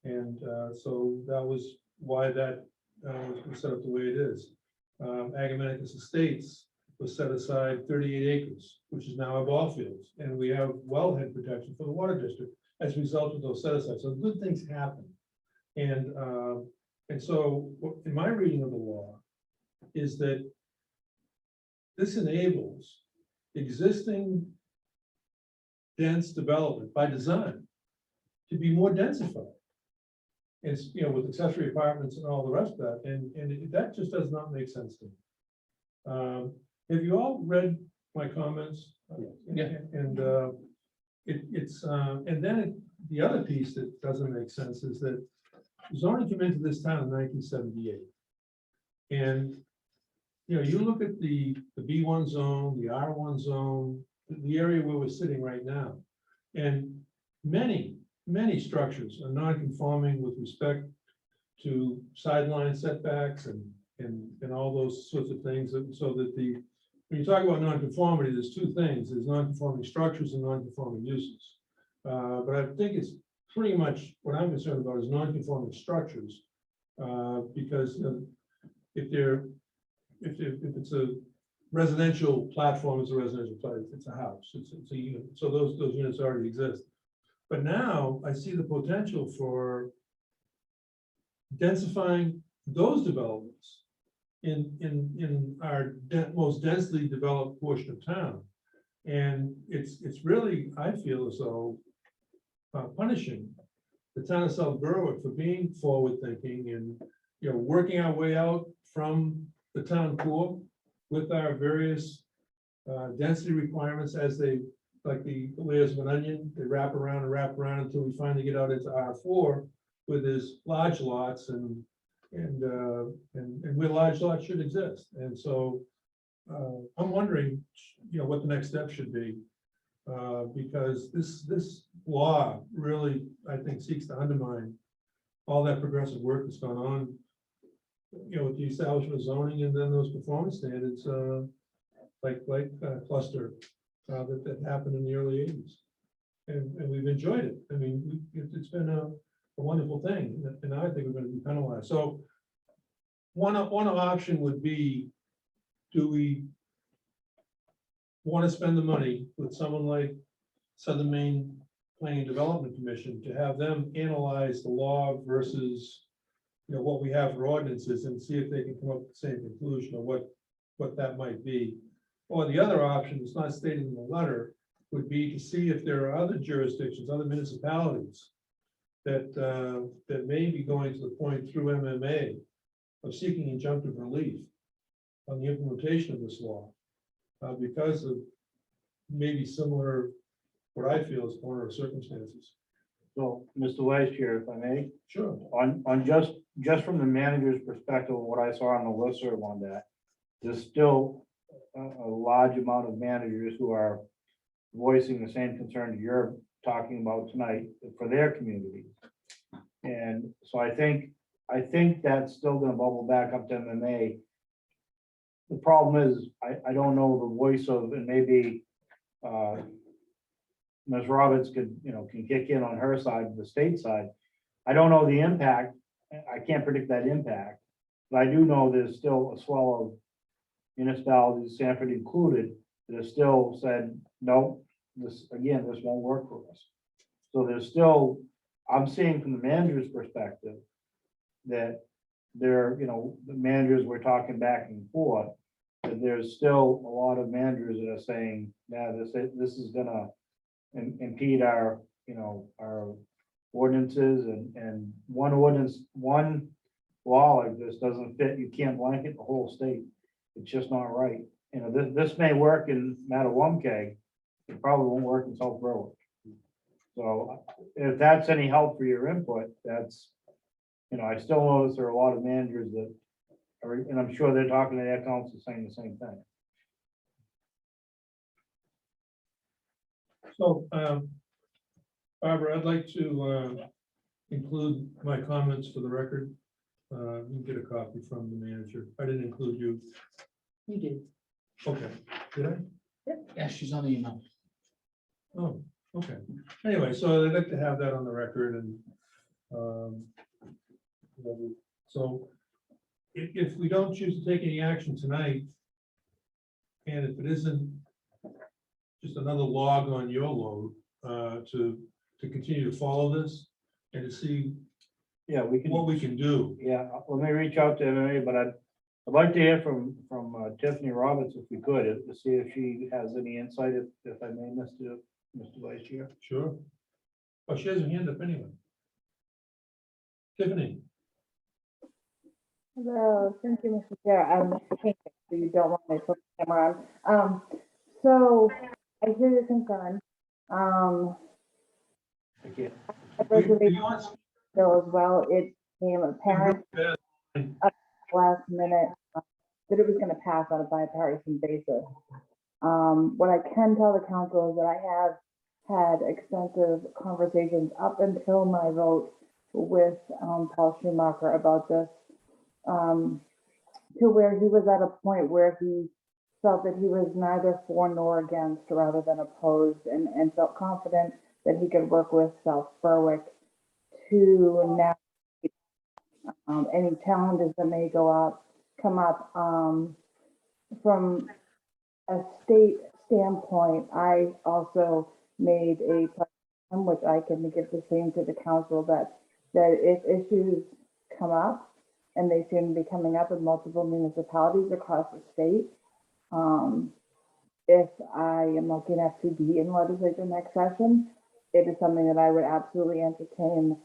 And so that was why that was set up the way it is. Agamenticus Estates was set aside 38 acres, which is now a ball fields. And we have wellhead protection for the water district as a result of those set asides. So good things happen. And so in my reading of the law is that this enables existing dense development by design to be more densified. And, with accessory apartments and all the rest of that, and that just does not make sense to me. Have you all read my comments? Yeah. And the other piece that doesn't make sense is that zoning came into this town in 1978. And you look at the B1 zone, the R1 zone, the area where we're sitting right now, and many structures are non-conforming with respect to sideline setbacks and all those sorts of things. So that when you talk about non-conformity, there's two things: there's non-conforming structures and non-conforming uses. But I think it's pretty much what I'm concerned about is non-conforming structures, because if it's a residential platform, it's a residential place, it's a house, it's a unit. So those units already exist. But now I see the potential for densifying those developments in our most densely developed portion of town. And it's really, I feel as though punishing the town of South Berwick for being forward-thinking and, working our way out from the town core with our various density requirements as they, like the layers of an onion, they wrap around and wrap around until we finally get out into R4 with his large lots and where large lots should exist. And so I'm wondering, what the next step should be, because this law really, I think, seeks to undermine all that progressive work that's gone on, with the establishment of zoning and then those performance standards, like cluster that happened in the early 80s. And we've enjoyed it. I mean, it's been a wonderful thing, and now I think we're going to be penalized. So one option would be, do we want to spend the money with someone like Southern Maine Planning and Development Commission to have them analyze the law versus what we have for ordinances and see if they can come up with the same conclusion of what that might be? Or the other option, it's not stated in the letter, would be to see if there are other jurisdictions, other municipalities that may be going to the point through MMA of seeking injunctive relief on the implementation of this law, because of maybe similar, what I feel is onerous circumstances. So, Mr. Vice Chair, if I may, Sure. on just from the manager's perspective, what I saw on the listserv on that, there's still a large amount of managers who are voicing the same concerns you're talking about tonight for their community. And so I think that's still gonna bubble back up to MMA. The problem is, I don't know the voice of, and maybe Ms. Roberts can kick in on her side, the state side. I don't know the impact I can't predict that impact, but I do know there's still a swell of municipalities, Sanford included, that have still said, no, this, again, this won't work for us. So there's still, I'm seeing from the manager's perspective, that there, the managers were talking back and forth, that there's still a lot of managers that are saying, yeah, this is gonna impede our, our ordinances and one ordinance, one law like this doesn't fit, you can't blanket the whole state. It's just not right. This may work in Mattawamkeag, it probably won't work in South Berwick. So if that's any help for your input, that's, I still notice there are a lot of managers that are, and I'm sure they're talking to their council saying the same thing. So, Barbara, I'd like to include my comments for the record. You can get a copy from the manager. I didn't include you. You did. Okay, did I? Yeah, she's on the email. Oh, okay. Anyway, so I'd like to have that on the record and so if we don't choose to take any action tonight, and if it isn't just another log on your load, to continue to follow this and to see Yeah, we can. what we can do. Yeah, let me reach out to MMA, but I'd like to hear from Tiffany Roberts if we could, to see if she has any insight, if I may, Mr. Vice Chair. Sure. Oh, she has her hand up anyway. Tiffany. Hello, thank you, Mr. Chair. So you don't want me to put the camera on. So I hear your concern. Thank you. Bill as well, it became apparent last minute that it was going to pass on a bipartisan basis. What I can tell the council is that I have had extensive conversations up until my vote with Paul Schumacher about this, to where he was at a point where he felt that he was neither for nor against rather than opposed, and felt confident that he could work with South Berwick to navigate any challenges that may come up. From a state standpoint, I also made a plan, which I can give the same to the council, that if issues come up, and they seem to be coming up in multiple municipalities across the state, if I am lucky enough to be in legislature next session, it is something that I would absolutely entertain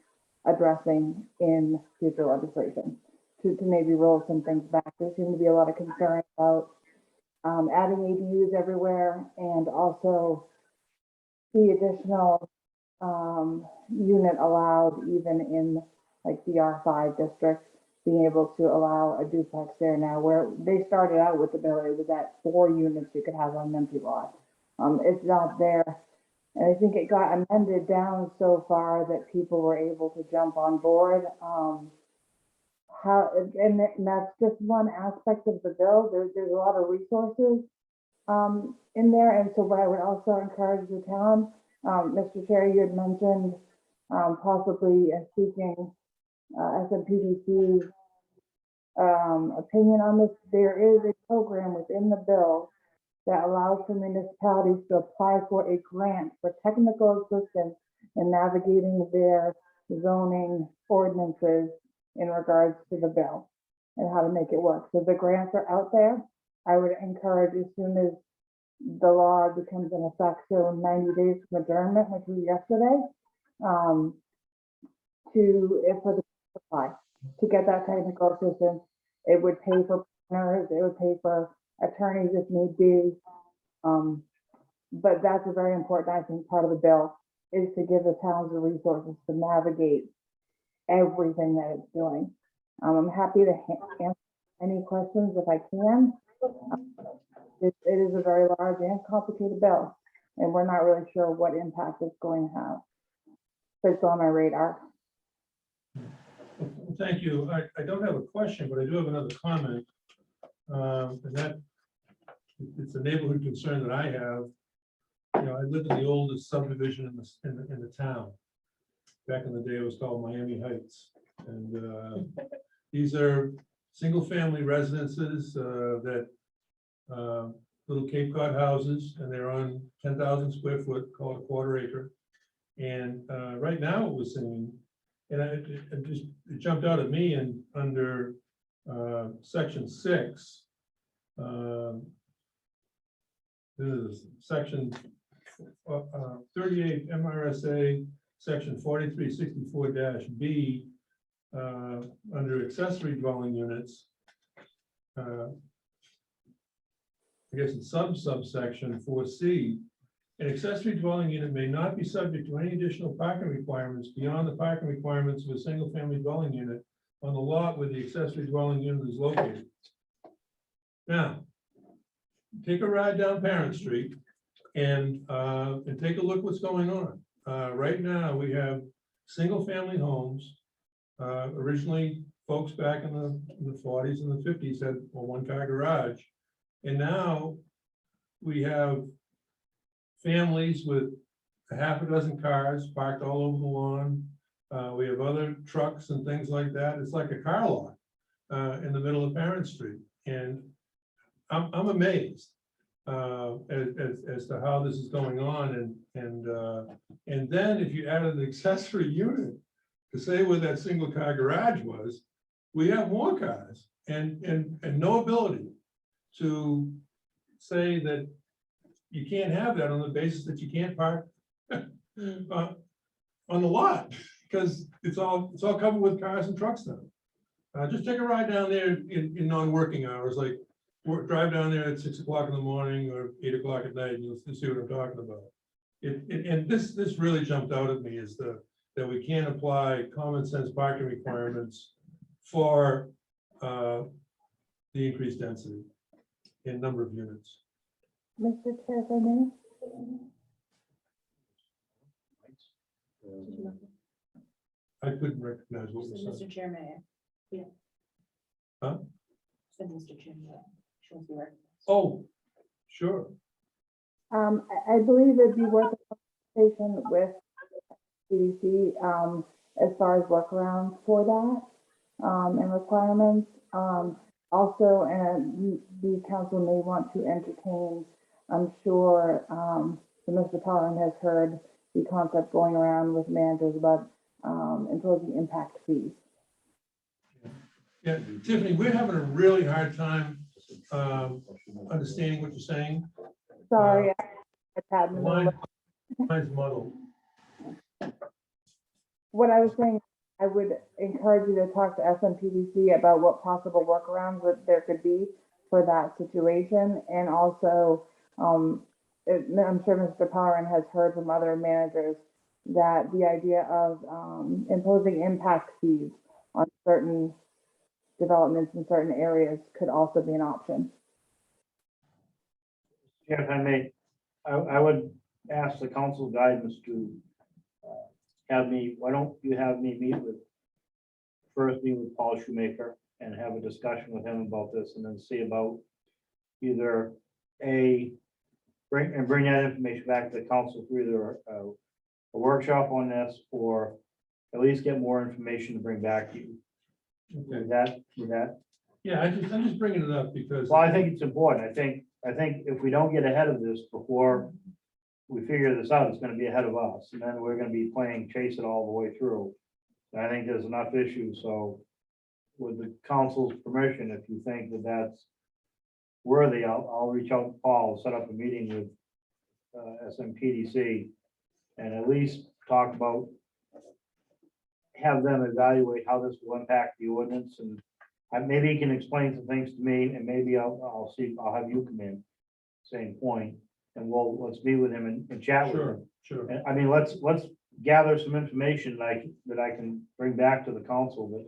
addressing in future legislation to maybe roll some things back. There seems to be a lot of concern about adding ADUs everywhere, and also the additional unit allowed even in like the R5 district, being able to allow a duplex there now, where they started out with the bill, it was at 4 units you could have on an empty lot. It's not there. And I think it got amended down so far that people were able to jump on board. And that's just one aspect of the bill. There's a lot of resources in there. And so what I would also encourage the town, Mr. Chair, you had mentioned possibly seeking SMPDC's opinion on this. There is a program within the bill that allows for municipalities to apply for a grant for technical assistance in navigating their zoning ordinances in regards to the bill and how to make it work. So the grants are out there. I would encourage, as soon as the law becomes in effect, so 90 days from adjournment, which was yesterday, for the apply to get that technical assistance. It would pay for planners, it would pay for attorneys if need be. But that's a very important, I think, part of the bill, is to give the towns the resources to navigate everything that it's doing. I'm happy to answer any questions if I can. It is a very large and complicated bill, and we're not really sure what impact it's going to have. But it's on my radar. Thank you. I don't have a question, but I do have another comment. And that it's a neighborhood concern that I have. I lived in the oldest subdivision in the town. Back in the day, it was called Miami Heights. And these are single-family residences that little Cape Cod houses, and they're on 10,000 square foot, called a quarter acre. And right now it was saying, and it jumped out at me and under section 6. This is section 38 MRSA, section 4364-B, under accessory dwelling units. I guess it's subsection 4C. An accessory dwelling unit may not be subject to any additional parking requirements beyond the parking requirements of a single-family dwelling unit on the lot where the accessory dwelling unit is located. Now, take a ride down Parent Street and take a look what's going on. Right now, we have single-family homes. Originally, folks back in the 40s and the 50s had a one-car garage. And now we have families with a half a dozen cars parked all over the lawn. We have other trucks and things like that. It's like a car lot in the middle of Parent Street. And I'm amazed as to how this is going on. And then if you added an accessory unit to say where that single car garage was, we have more cars and no ability to say that you can't have that on the basis that you can't park on the lot, because it's all covered with cars and trucks now. Just take a ride down there in non-working hours, like drive down there at 6 o'clock in the morning or 8 o'clock at night, and you'll see what I'm talking about. And this really jumped out at me, is that we can't apply common sense parking requirements for the increased density in number of units. Mr. Chair, if I may? I couldn't recognize what was said. Mr. Chair, Mayor. Yeah. Huh? Said Mr. Chair, Mayor. She wants to be recognized. Oh, sure. I believe it'd be worth a conversation with CDC as far as workarounds for that and requirements. Also, and the council may want to entertain, I'm sure that Mr. Pellerin has heard the concept going around with managers about imposing impact fees. Yeah, Tiffany, we're having a really hard time understanding what you're saying. Sorry, I had The line- line's muddled. what I was saying, I would encourage you to talk to SMPDC about what possible workarounds that there could be for that situation. And also, I'm sure Mr. Pellerin has heard from other managers that the idea of imposing impact fees on certain developments in certain areas could also be an option. Yeah, if I may, I would ask the council guidance to why don't you have me meet with Paul Shoemaker and have a discussion with him about this, and then see about either bring that information back to the council through either a workshop on this, or at least get more information to bring back to you. Okay. With that, Yeah, I'm just bringing it up because. well, I think it's important. I think if we don't get ahead of this before we figure this out, it's gonna be ahead of us, and then we're gonna be playing chase it all the way through. And I think there's enough issues, so with the council's permission, if you think that that's worthy, I'll reach out to Paul, set up a meeting with SMPDC, and at least talk about, have them evaluate how this will impact the ordinance, and maybe he can explain some things to me, and maybe I'll have you come in, same point, and let's meet with him and chat with him. Sure. And I mean, let's gather some information that I can bring back to the council that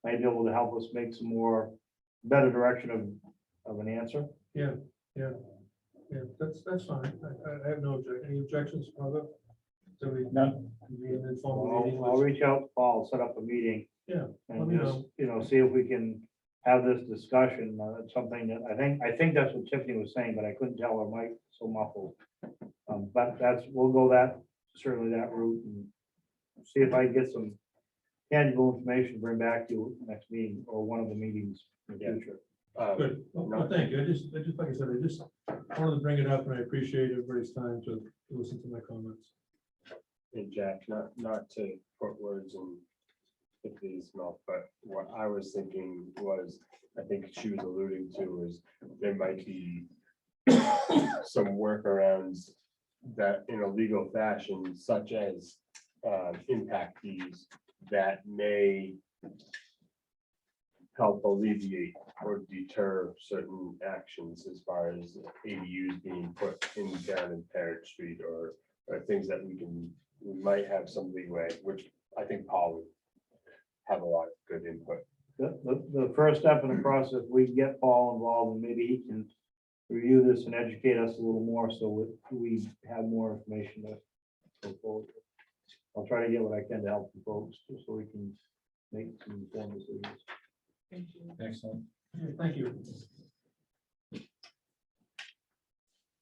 might be able to help us make some better direction of an answer. Yeah, that's fine. I have no any objections, brother? So we No. can be an informal meeting. I'll reach out to Paul, set up a meeting. Yeah, let And me just, see if we can have this discussion. It's something that I think that's what Tiffany was saying, but I couldn't tell her mic so muffled. But we'll go certainly that route, and see if I can get some tangible information to bring back to you next meeting or one of the meetings in the Yeah. future. Good. Well, thank you. I just, like I said, I just wanted to bring it up and I appreciate everybody's time to listen to my comments. And Jack, not to put words in Tiffany's mouth, but what I was thinking was, I think she was alluding to is there might be some workarounds that in a legal fashion, such as impact fees that may help alleviate or deter certain actions as far as ADUs being put in down in Parrot Street or things that we might have some leeway, which I think Paul would have a lot of good input. The first step in the process, we get Paul involved and maybe he can review this and educate us a little more so we have more information to go forward. I'll try to get what I can to help the folks just so we can make some informed decisions. Excellent. Okay, thank you.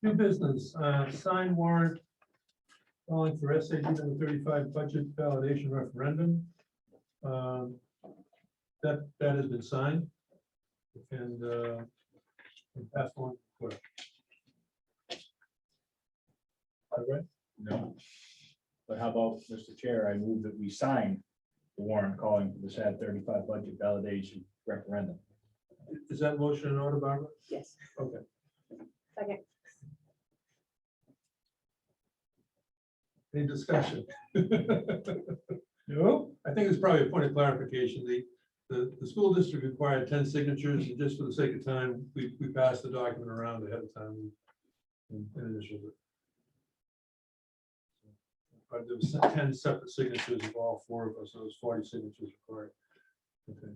New business, sign warrant calling for SAD number 35 budget validation referendum. That has been signed and passed on. Clerk. All right. No. But how about, Mr. Chair, I move that we sign the warrant calling for the SAD 35 budget validation referendum. Is that motion in order, Barbara? Yes. Okay. Second. Any discussion? No, I think it's probably a point of clarification. The school district required 10 signatures, and just for the sake of time, we passed the document around ahead of time and initialed it. But there was 10 separate signatures of all 4 of us, so it was 40 signatures required. Okay.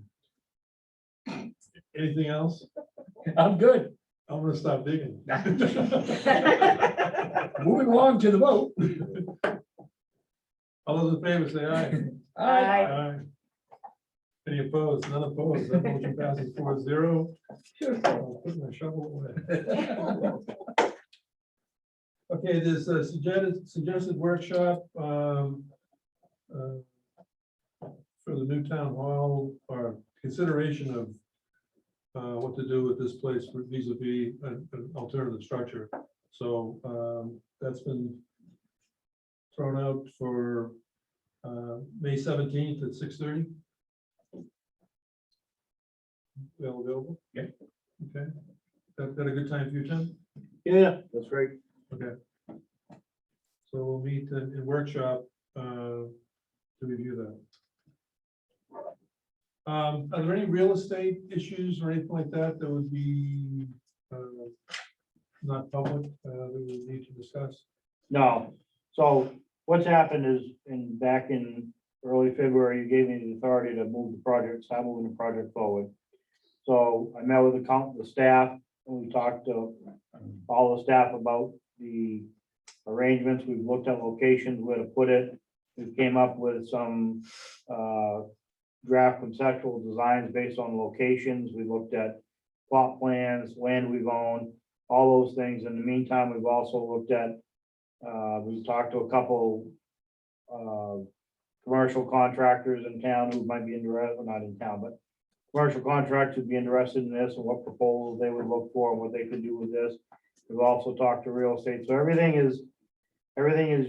Anything else? I'm good. I'm gonna stop digging. Moving along to the vote. All those in favor say aye. Aye. Aye. Any opposed? None opposed. That motion passes 4-0. I'll put my shovel away. Okay, there's a suggested workshop for the new town hall, or consideration of what to do with this place vis-a-vis an alternative structure. So that's been thrown out for May 17th at 6:30. Available? Yeah. Okay. That a good time for you, Tim? Yeah, that's great. Okay. So we'll meet in workshop to review that. Are there any real estate issues or anything like that that would be not public that we need to discuss? No, so what's happened is back in early February, you gave me the authority to move the project, start moving the project forward. So I met with the staff and we talked to all the staff about the arrangements. We've looked at locations where to put it. We came up with some draft conceptual designs based on locations. We looked at plot plans, land we've owned, all those things. In the meantime, we've also looked at, we've talked to a couple commercial contractors in town who might be interested, not in town, but commercial contractors would be interested in this and what proposals they would look for and what they could do with this. We've also talked to real estate. So everything is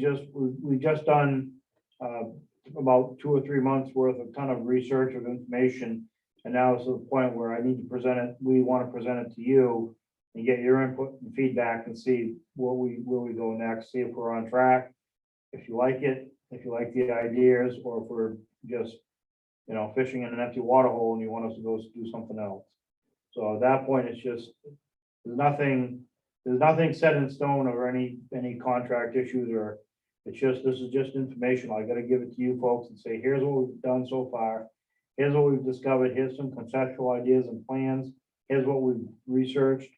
just, we've just done about 2 or 3 months worth of ton of research of information. And now it's to the point where I need to present it, we want to present it to you and get your input and feedback and see where we go next, see if we're on track. If you like it, if you like the ideas, or if we're just, fishing in an empty water hole and you want us to go do something else. So at that point, it's just, there's nothing set in stone or any contract issues, or it's just, this is just information. I gotta give it to you folks and say, here's what we've done so far. Here's what we've discovered. Here's some conceptual ideas and plans. Here's what we've researched.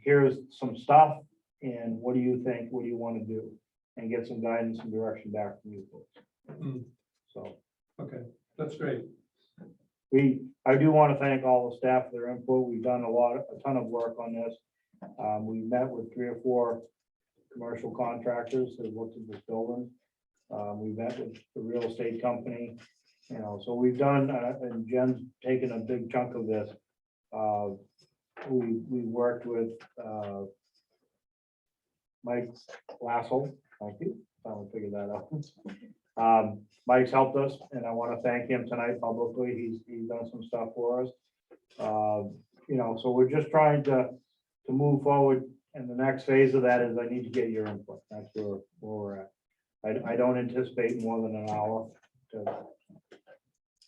Here's some stuff. And what do you think? What do you want to do? And get some guidance and direction back from you folks. Mm. So. Okay, that's great. I do want to thank all the staff for their input. We've done a ton of work on this. We met with 3 or 4 commercial contractors that looked at this building. We met with the real estate company, you know, so we've done, and Jen's taken a big chunk of this. We worked with Mike Lassel, thank you, finally figured that out. Mike's helped us, and I want to thank him tonight publicly. He's done some stuff for us. You know, so we're just trying to move forward, and the next phase of that is I need to get your input. That's where we're at. I don't anticipate more than an hour to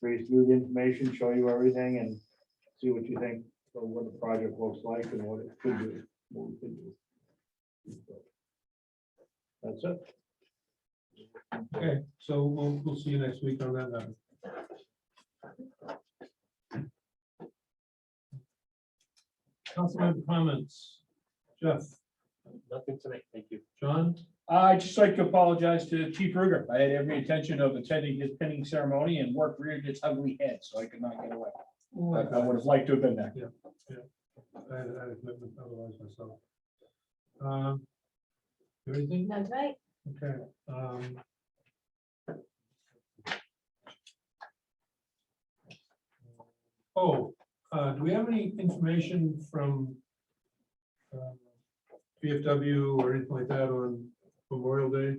read through the information, show you everything, and see what you think of what the project looks like and what it could do, what we could do. That's it. Okay, so we'll see you next week on that matter. Councilmember comments. Jeff, Nothing tonight, thank you. John, I'd just like to apologize to Chief Ruger. I had every intention of attending his pinning ceremony and work reared its ugly head, so I could not get away. But I would have liked to have been there. I had a commitment otherwise myself. Anything? None tonight. Okay. Do we have any information from VFW or anything like that on Memorial Day?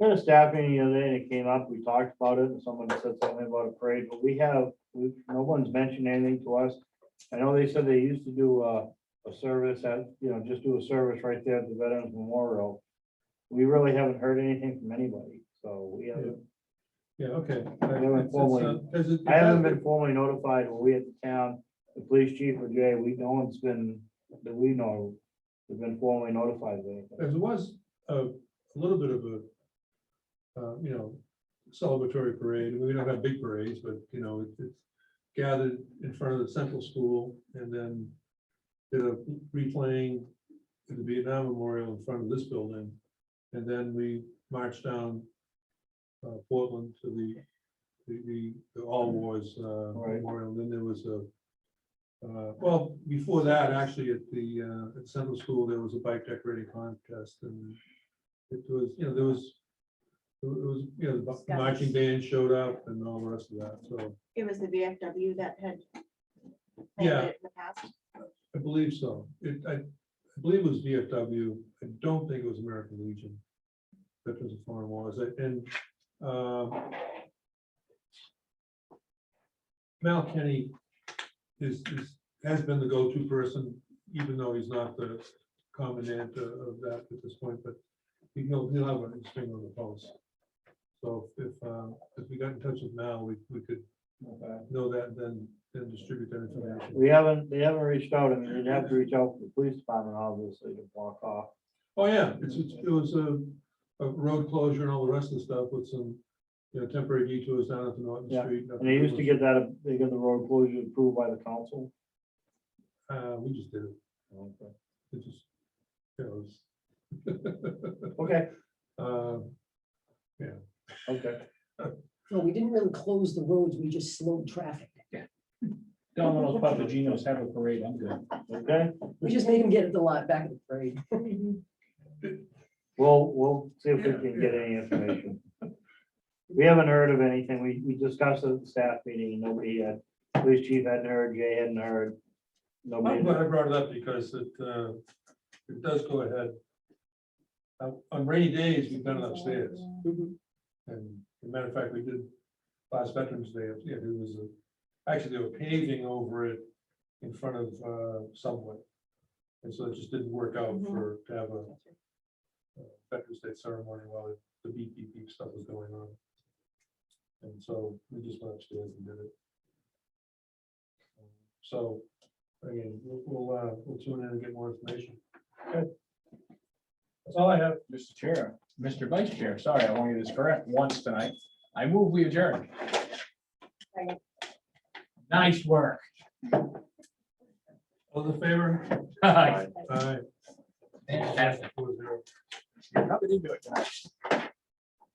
Got a staff meeting the other day and it came up, we talked about it and someone said something about a parade, but no one's mentioned anything to us. I know they said they used to do a service at, just do a service right there at the Veterans Memorial. We really haven't heard anything from anybody, so we haven't. Yeah, okay. I haven't been formally notified, when we at the town, the police chief or Jay, no one's been, that we know, has been formally notified of anything. There was a little bit of a, celebratory parade. We don't have big parades, but, it's gathered in front of the central school and then did a replaying at the Vietnam Memorial in front of this building. And then we marched down Portland to the All Wars Memorial. And then there was before that, actually, at the at Central School, there was a bike decorating contest, and it was, the marching band showed up and all the rest of that. So It was the VFW that had. Yeah. planned it in the past. I believe so. I believe it was VFW. I don't think it was American Legion. Veterans of Foreign Wars. And Mal Kenny has been the go-to person, even though he's not the commandant of that at this point, but he'll have a string on the post. So if we got in touch with Mal, we could know that and then distribute that information. They haven't reached out. I mean, you'd have to reach out to the police department, obviously, to block off. Oh, yeah, it was a road closure and all the rest of the stuff with some, temporary detours down at the Norton Yeah, Street. And they used to get that, they got the road closure approved by the council. We just did it. It just, Okay, yeah. okay. No, we didn't really close the roads, we just slowed traffic. Domino's Papagenos have a parade, I'm good. Okay, We just made them get at the lot back of the parade. we'll see if we can get any information. We haven't heard of anything. We discussed it at the staff meeting and nobody had, police chief hadn't heard, Jay hadn't heard. Nobody. I'm glad I brought it up because it does go ahead. On rainy days, we've done it upstairs. And as a matter of fact, we did last Veterans Day. Yeah, it was actually, they were paving over it in front of Subway. And so it just didn't work out to have a Veterans Day ceremony while the beep beep beep stuff was going on. And so we just went upstairs and did it. So again, we'll tune in and get more information. Okay. That's all I have. Mr. Chair, Mr. Vice Chair, sorry, I wanted this correct once tonight. I move we adjourn. Nice work. All in favor? Aye. Aye. Fantastic. 4-0. How did he do it tonight?